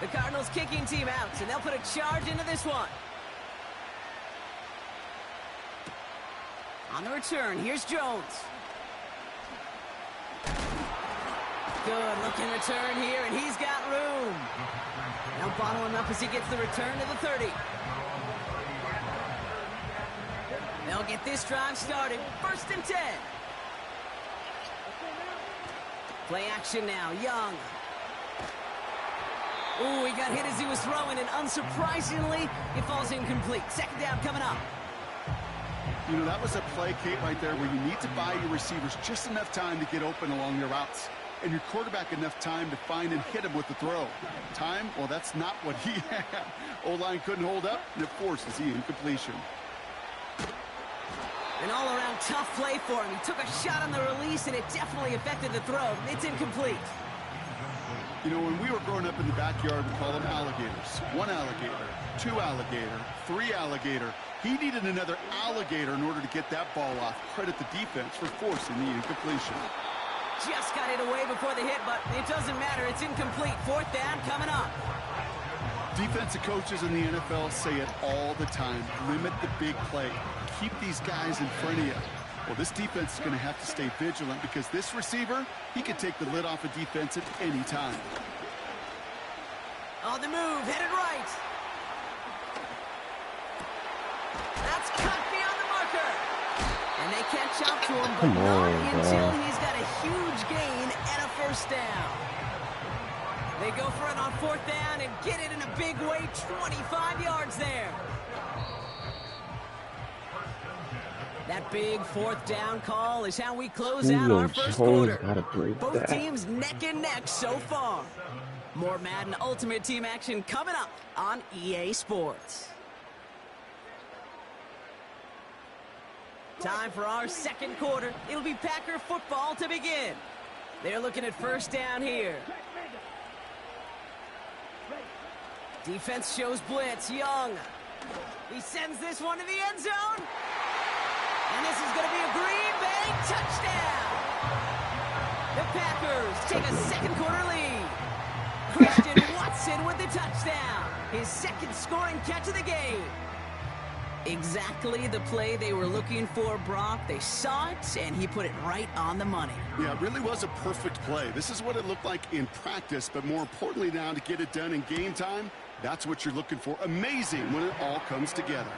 The Cardinals kicking team out, and they'll put a charge into this one. On the return, here's Jones. Good looking return here, and he's got room. Now bottle him up as he gets the return to the 30. They'll get this drive started. 1st and 10. Play action now. Young. Ooh, he got hit as he was throwing, and unsurprisingly, it falls incomplete. 2nd down coming up. You know, that was a play, Kate, right there where you need to buy your receivers just enough time to get open along their routes, and your quarterback enough time to find and hit him with the throw. Time? Well, that's not what he had. O-line couldn't hold up, and it forces the incompletion. An all-around tough play for him. He took a shot on the release, and it definitely affected the throw. It's incomplete. You know, when we were growing up in the backyard, we call them alligators. 1 alligator, 2 alligator, 3 alligator. He needed another alligator in order to get that ball off. Credit the defense for forcing the incompletion. Just got it away before the hit, but it doesn't matter. It's incomplete. 4th down coming up. Defensive coaches in the NFL say it all the time. Limit the big play. Keep these guys in front of you. Well, this defense is going to have to stay vigilant because this receiver, he can take the lid off a defense at any time. On the move, headed right. That's cut beyond the marker. And they catch up to him, but not until he's got a huge gain and a 1st down. They go for it on 4th down and get it in a big way, 25 yards there. That big 4th down call is how we close out our first quarter. Both teams neck and neck so far. More Madden Ultimate Team action coming up on EA Sports. Time for our 2nd quarter. It'll be Packer football to begin. They're looking at 1st down here. Defense shows blitz. Young. He sends this one to the end zone. And this is going to be a Green Bay touchdown. The Packers take a 2nd quarter lead. Christian Watson with the touchdown. His 2nd scoring catch of the game. Exactly the play they were looking for, Brock. They saw it, and he put it right on the money. Yeah, it really was a perfect play. This is what it looked like in practice, but more importantly now to get it done in game time, that's what you're looking for. Amazing when it all comes together.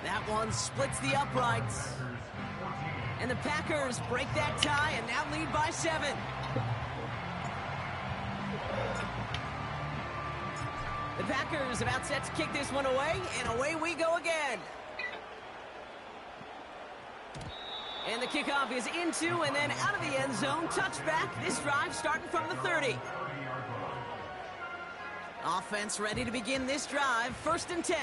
That one splits the uprights. And the Packers break that tie and now lead by 7. The Packers about set to kick this one away, and away we go again. And the kickoff is into and then out of the end zone. Touchback. This drive starting from the 30. Offense ready to begin this drive. 1st and 10.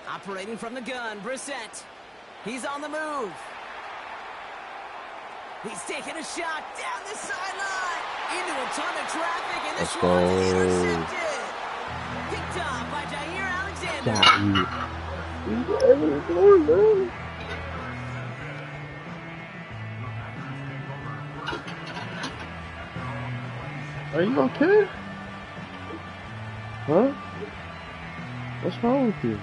Operating from the gun, Brissett. He's on the move. He's taking a shot down the sideline. Into a ton of traffic, and this one's intercepted. Picked off by Jair Alexander. Are you okay? Huh? What's wrong with you?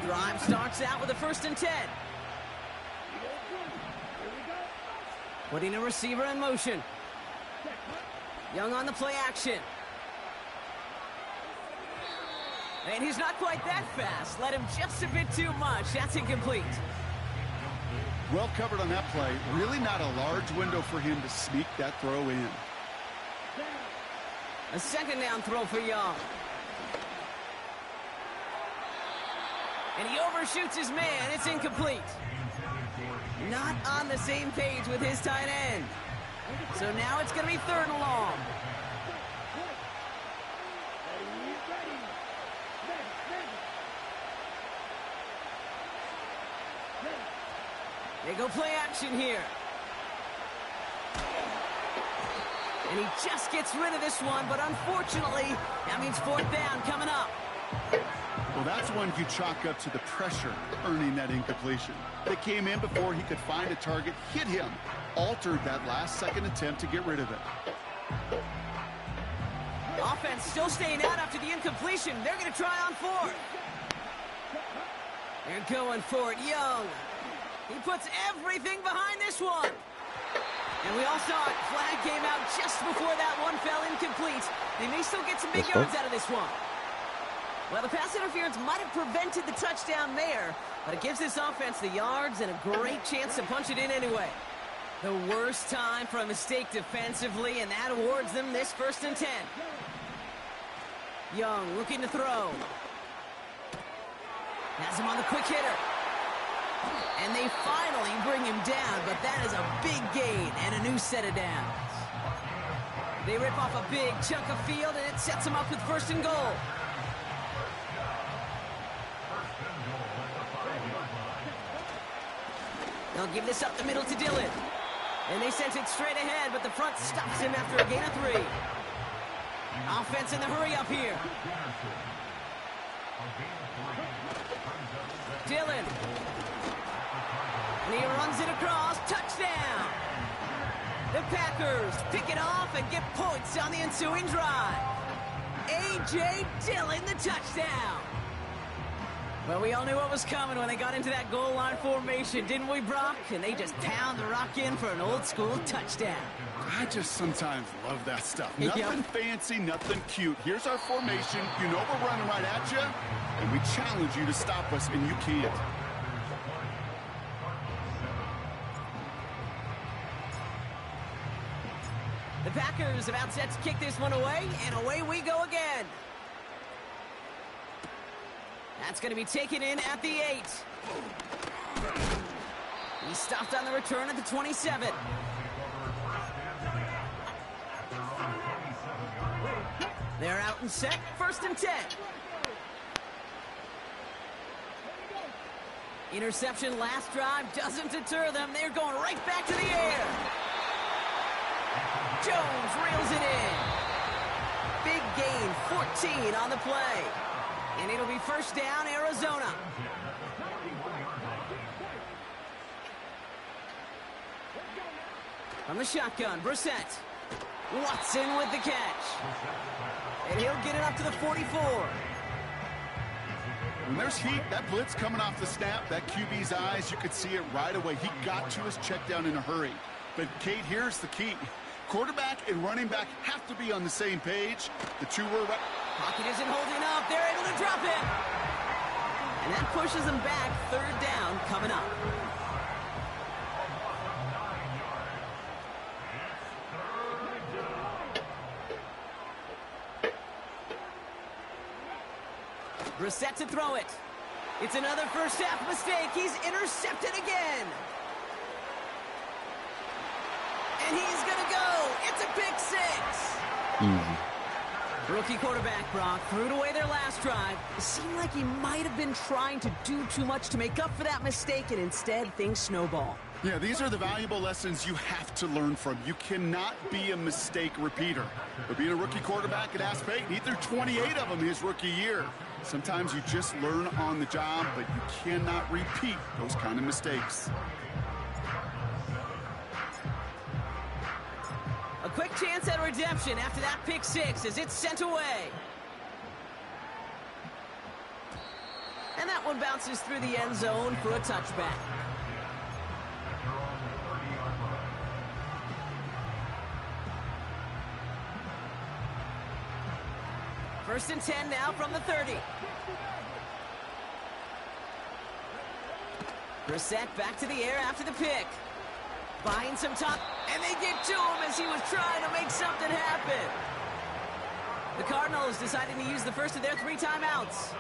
Drive starts out with a 1st and 10. Putting a receiver in motion. Young on the play action. And he's not quite that fast. Let him just a bit too much. That's incomplete. Well covered on that play. Really not a large window for him to sneak that throw in. A second down throw for Young. And he overshoots his man. It's incomplete. Not on the same page with his tight end. So now it's going to be 3rd and long. They go play action here. And he just gets rid of this one, but unfortunately, that means 4th down coming up. Well, that's one you chalk up to the pressure earning that incompletion. They came in before he could find a target, hit him, altered that last-second attempt to get rid of it. Offense still staying out after the incompletion. They're going to try on 4th. They're going for it. Young. He puts everything behind this one. And we all saw it. Flag came out just before that one fell incomplete. They may still get some big yards out of this one. Well, the pass interference might have prevented the touchdown there, but it gives this offense the yards and a great chance to punch it in anyway. The worst time for a mistake defensively, and that awards them this 1st and 10. Young looking to throw. Has him on the quick hitter. And they finally bring him down, but that is a big gain and a new set of downs. They rip off a big chunk of field, and it sets them up with 1st and goal. They'll give this up the middle to Dillon. And they sent it straight ahead, but the front stops him after a gain of 3. Offense in the hurry up here. Dillon. And he runs it across. Touchdown. The Packers pick it off and get points on the ensuing drive. A.J. Dillon, the touchdown. Well, we all knew what was coming when they got into that goal line formation, didn't we, Brock? And they just pound the rock in for an old-school touchdown. I just sometimes love that stuff. Nothing fancy, nothing cute. Here's our formation. You know we're running right at you, and we challenge you to stop us, and you can't. The Packers about set to kick this one away, and away we go again. That's going to be taken in at the 8. He stopped on the return at the 27. They're out and set, 1st and 10. Interception last drive doesn't deter them. They're going right back to the air. Jones reels it in. Big gain, 14 on the play. And it'll be 1st down, Arizona. From the shotgun, Brissett. Watson with the catch. And he'll get it up to the 44. When there's heat, that blitz coming off the snap, that QB's eyes, you could see it right away. He got to his check down in a hurry. But, Kate, here's the key. Quarterback and running back have to be on the same page. The two were right. Pocket isn't holding up. They're able to drop it. And that pushes them back. 3rd down coming up. Brissett to throw it. It's another first half mistake. He's intercepted again. And he's going to go. It's a pick 6. Easy. Rookie quarterback, Brock, threw it away their last drive. It seemed like he might have been trying to do too much to make up for that mistake, and instead things snowball. Yeah, these are the valuable lessons you have to learn from. You cannot be a mistake repeater. But being a rookie quarterback at Ask Peyton, he threw 28 of them his rookie year. Sometimes you just learn on the job, but you cannot repeat those kind of mistakes. A quick chance at redemption after that pick 6 as it's sent away. And that one bounces through the end zone for a touchback. First and 10 now from the 30. Brissett back to the air after the pick. Buying some time, and they get to him as he was trying to make something happen. The Cardinals deciding to use the first of their 3 timeouts.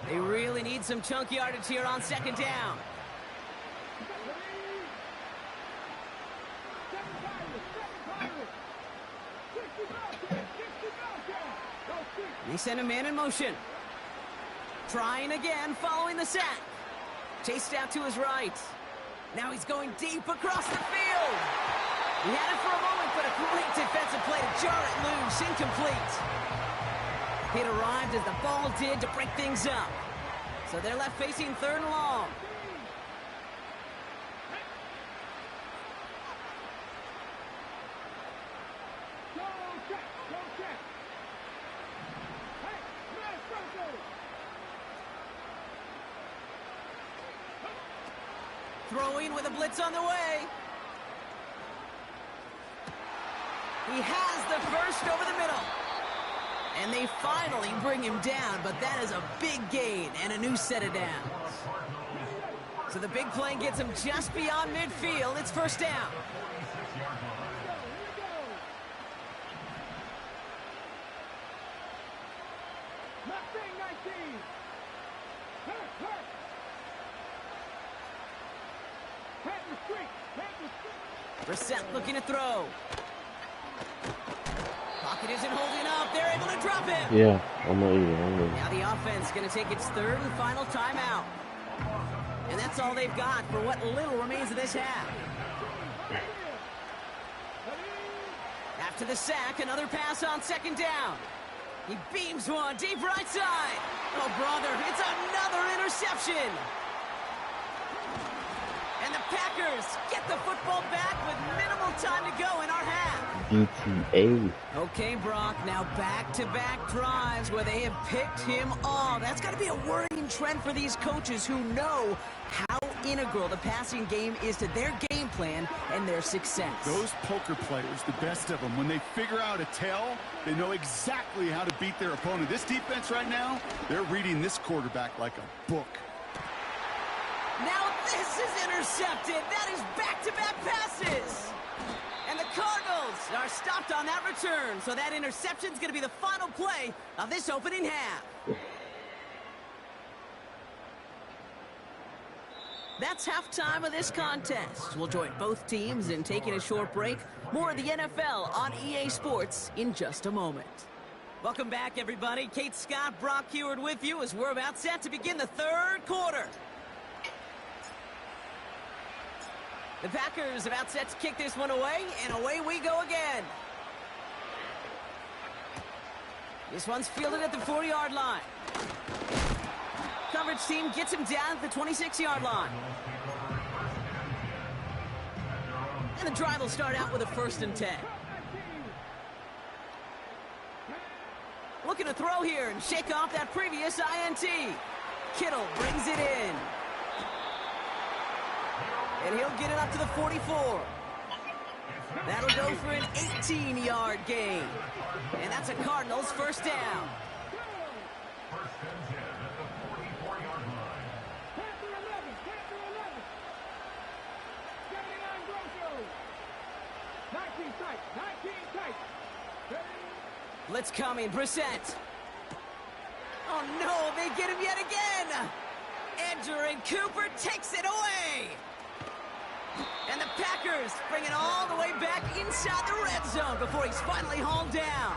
They really need some chunk yardage here on second down. They send a man in motion. Trying again, following the sack. Chased out to his right. Now he's going deep across the field. He had it for a moment, but a great defensive play to jar it loose. Incomplete. It arrived as the ball did to break things up. So they're left facing 3rd and long. Throwing with a blitz on the way. He has the first over the middle. And they finally bring him down, but that is a big gain and a new set of downs. So the big play gets him just beyond midfield. It's first down. Brissett looking to throw. Pocket isn't holding up. They're able to drop him. Yeah, I'm not even. Now the offense going to take its 3rd and final timeout. And that's all they've got for what little remains of this half. After the sack, another pass on second down. He beams one deep right side. Oh, brother, it's another interception. And the Packers get the football back with minimal time to go in our half. GTA. Okay, Brock, now back-to-back drives where they have picked him off. That's got to be a worrying trend for these coaches who know how integral the passing game is to their game plan and their success. Those poker players, the best of them, when they figure out a tell, they know exactly how to beat their opponent. This defense right now, they're reading this quarterback like a book. Now this is intercepted. That is back-to-back passes. And the Cardinals are stopped on that return. So that interception is going to be the final play of this opening half. That's halftime of this contest. We'll join both teams in taking a short break. More of the NFL on EA Sports in just a moment. Welcome back, everybody. Kate Scott, Brock Heward with you as we're about set to begin the 3rd quarter. The Packers about set to kick this one away, and away we go again. This one's fielded at the 40-yard line. Coverage team gets him down at the 26-yard line. And the drive will start out with a 1st and 10. Looking to throw here and shake off that previous INT. Kittle brings it in. And he'll get it up to the 44. That'll go for an 18-yard gain. And that's a Cardinals first down. Blitz coming, Brissett. Oh no, they get him yet again. Edger and Cooper takes it away. And the Packers bring it all the way back inside the red zone before he's finally hauled down.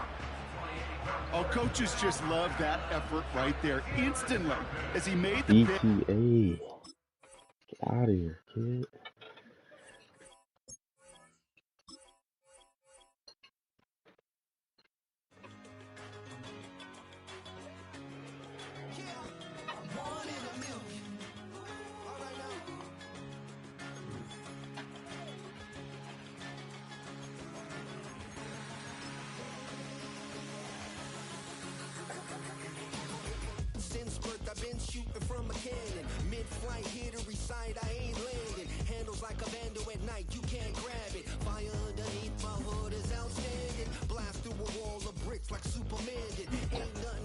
Oh, coaches just love that effort right there instantly as he made the pick. GTA. Get out of here, kid. I've been shooting from a cannon. Mid-flight, here to recite, I ain't landing. Handles like a vandal at night, you can't grab it. Fire underneath my hood is outstanding. Blast through a wall of bricks like Superman did. Ain't nothing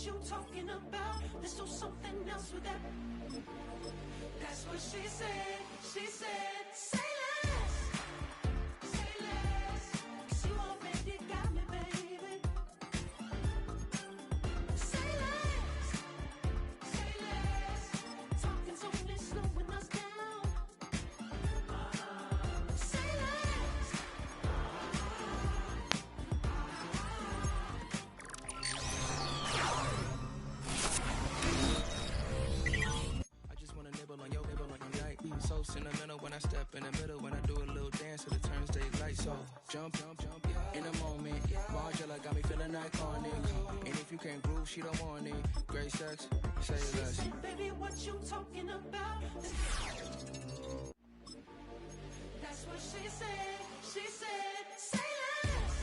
You talking about? Let's do something else with that. That's what she said. She said, say less. Say less. 'Cause you already got me, baby. Say less. Say less. Talking's only slowing us down. Say less. So sentimental when I step in the middle, when I do a little dance to the turns they light. So jump, in the moment. Margella got me feeling iconic. And if you can't groove, she don't want it. Great sex, say less. Baby, what you talking about? That's what she said. She said, say less.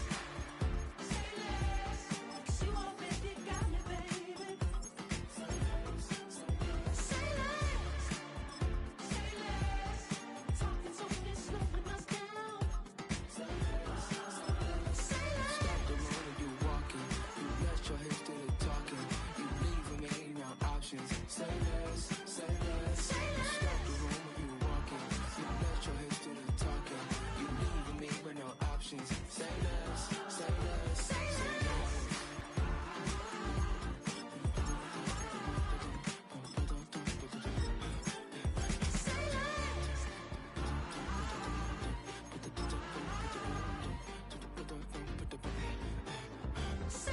Say less. 'Cause you already got me, baby. Say less. Say less. Talking's only slowing us down. Say less. Say less. Stop the road when you walking. You let your hips do the talking. You leaving me no options. Say less, say less. Stop the road when you walking. You let your hips do the talking. You leaving me with no options. Say less, say less, say less. Say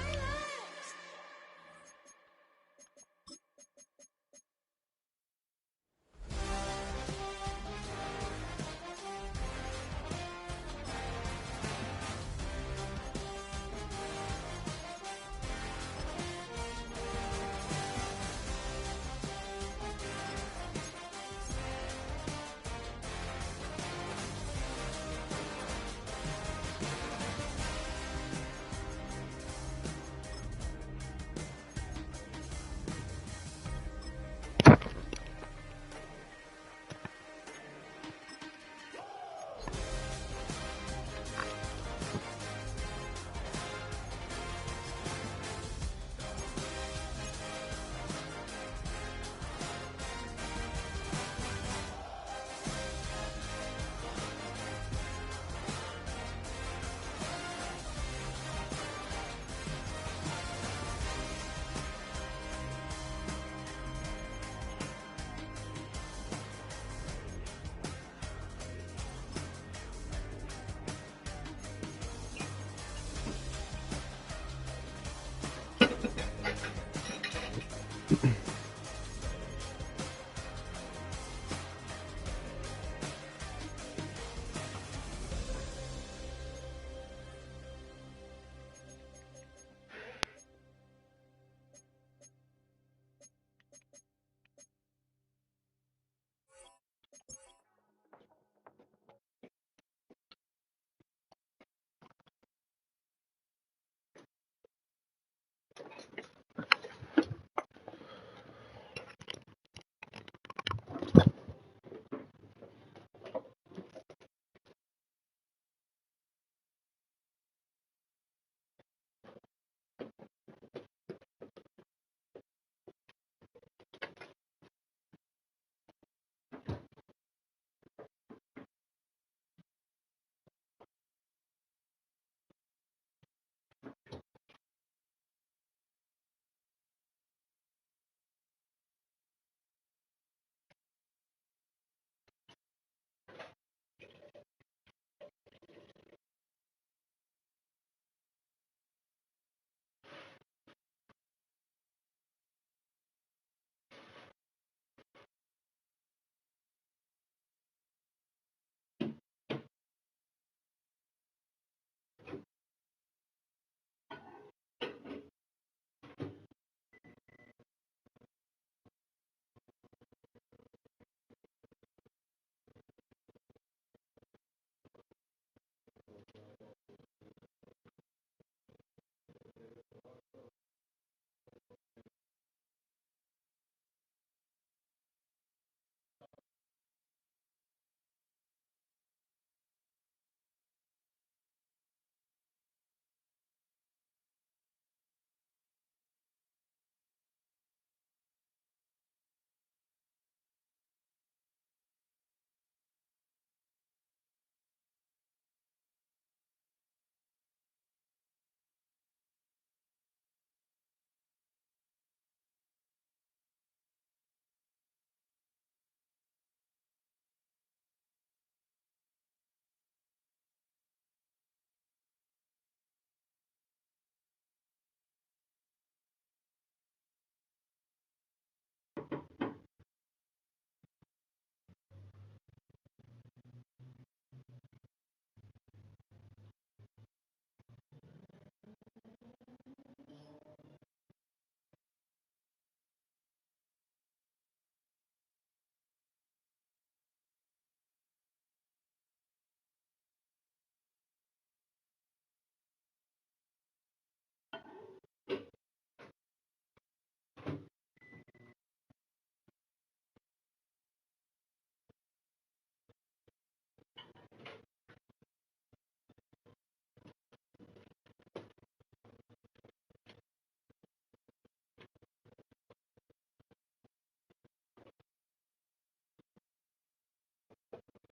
less.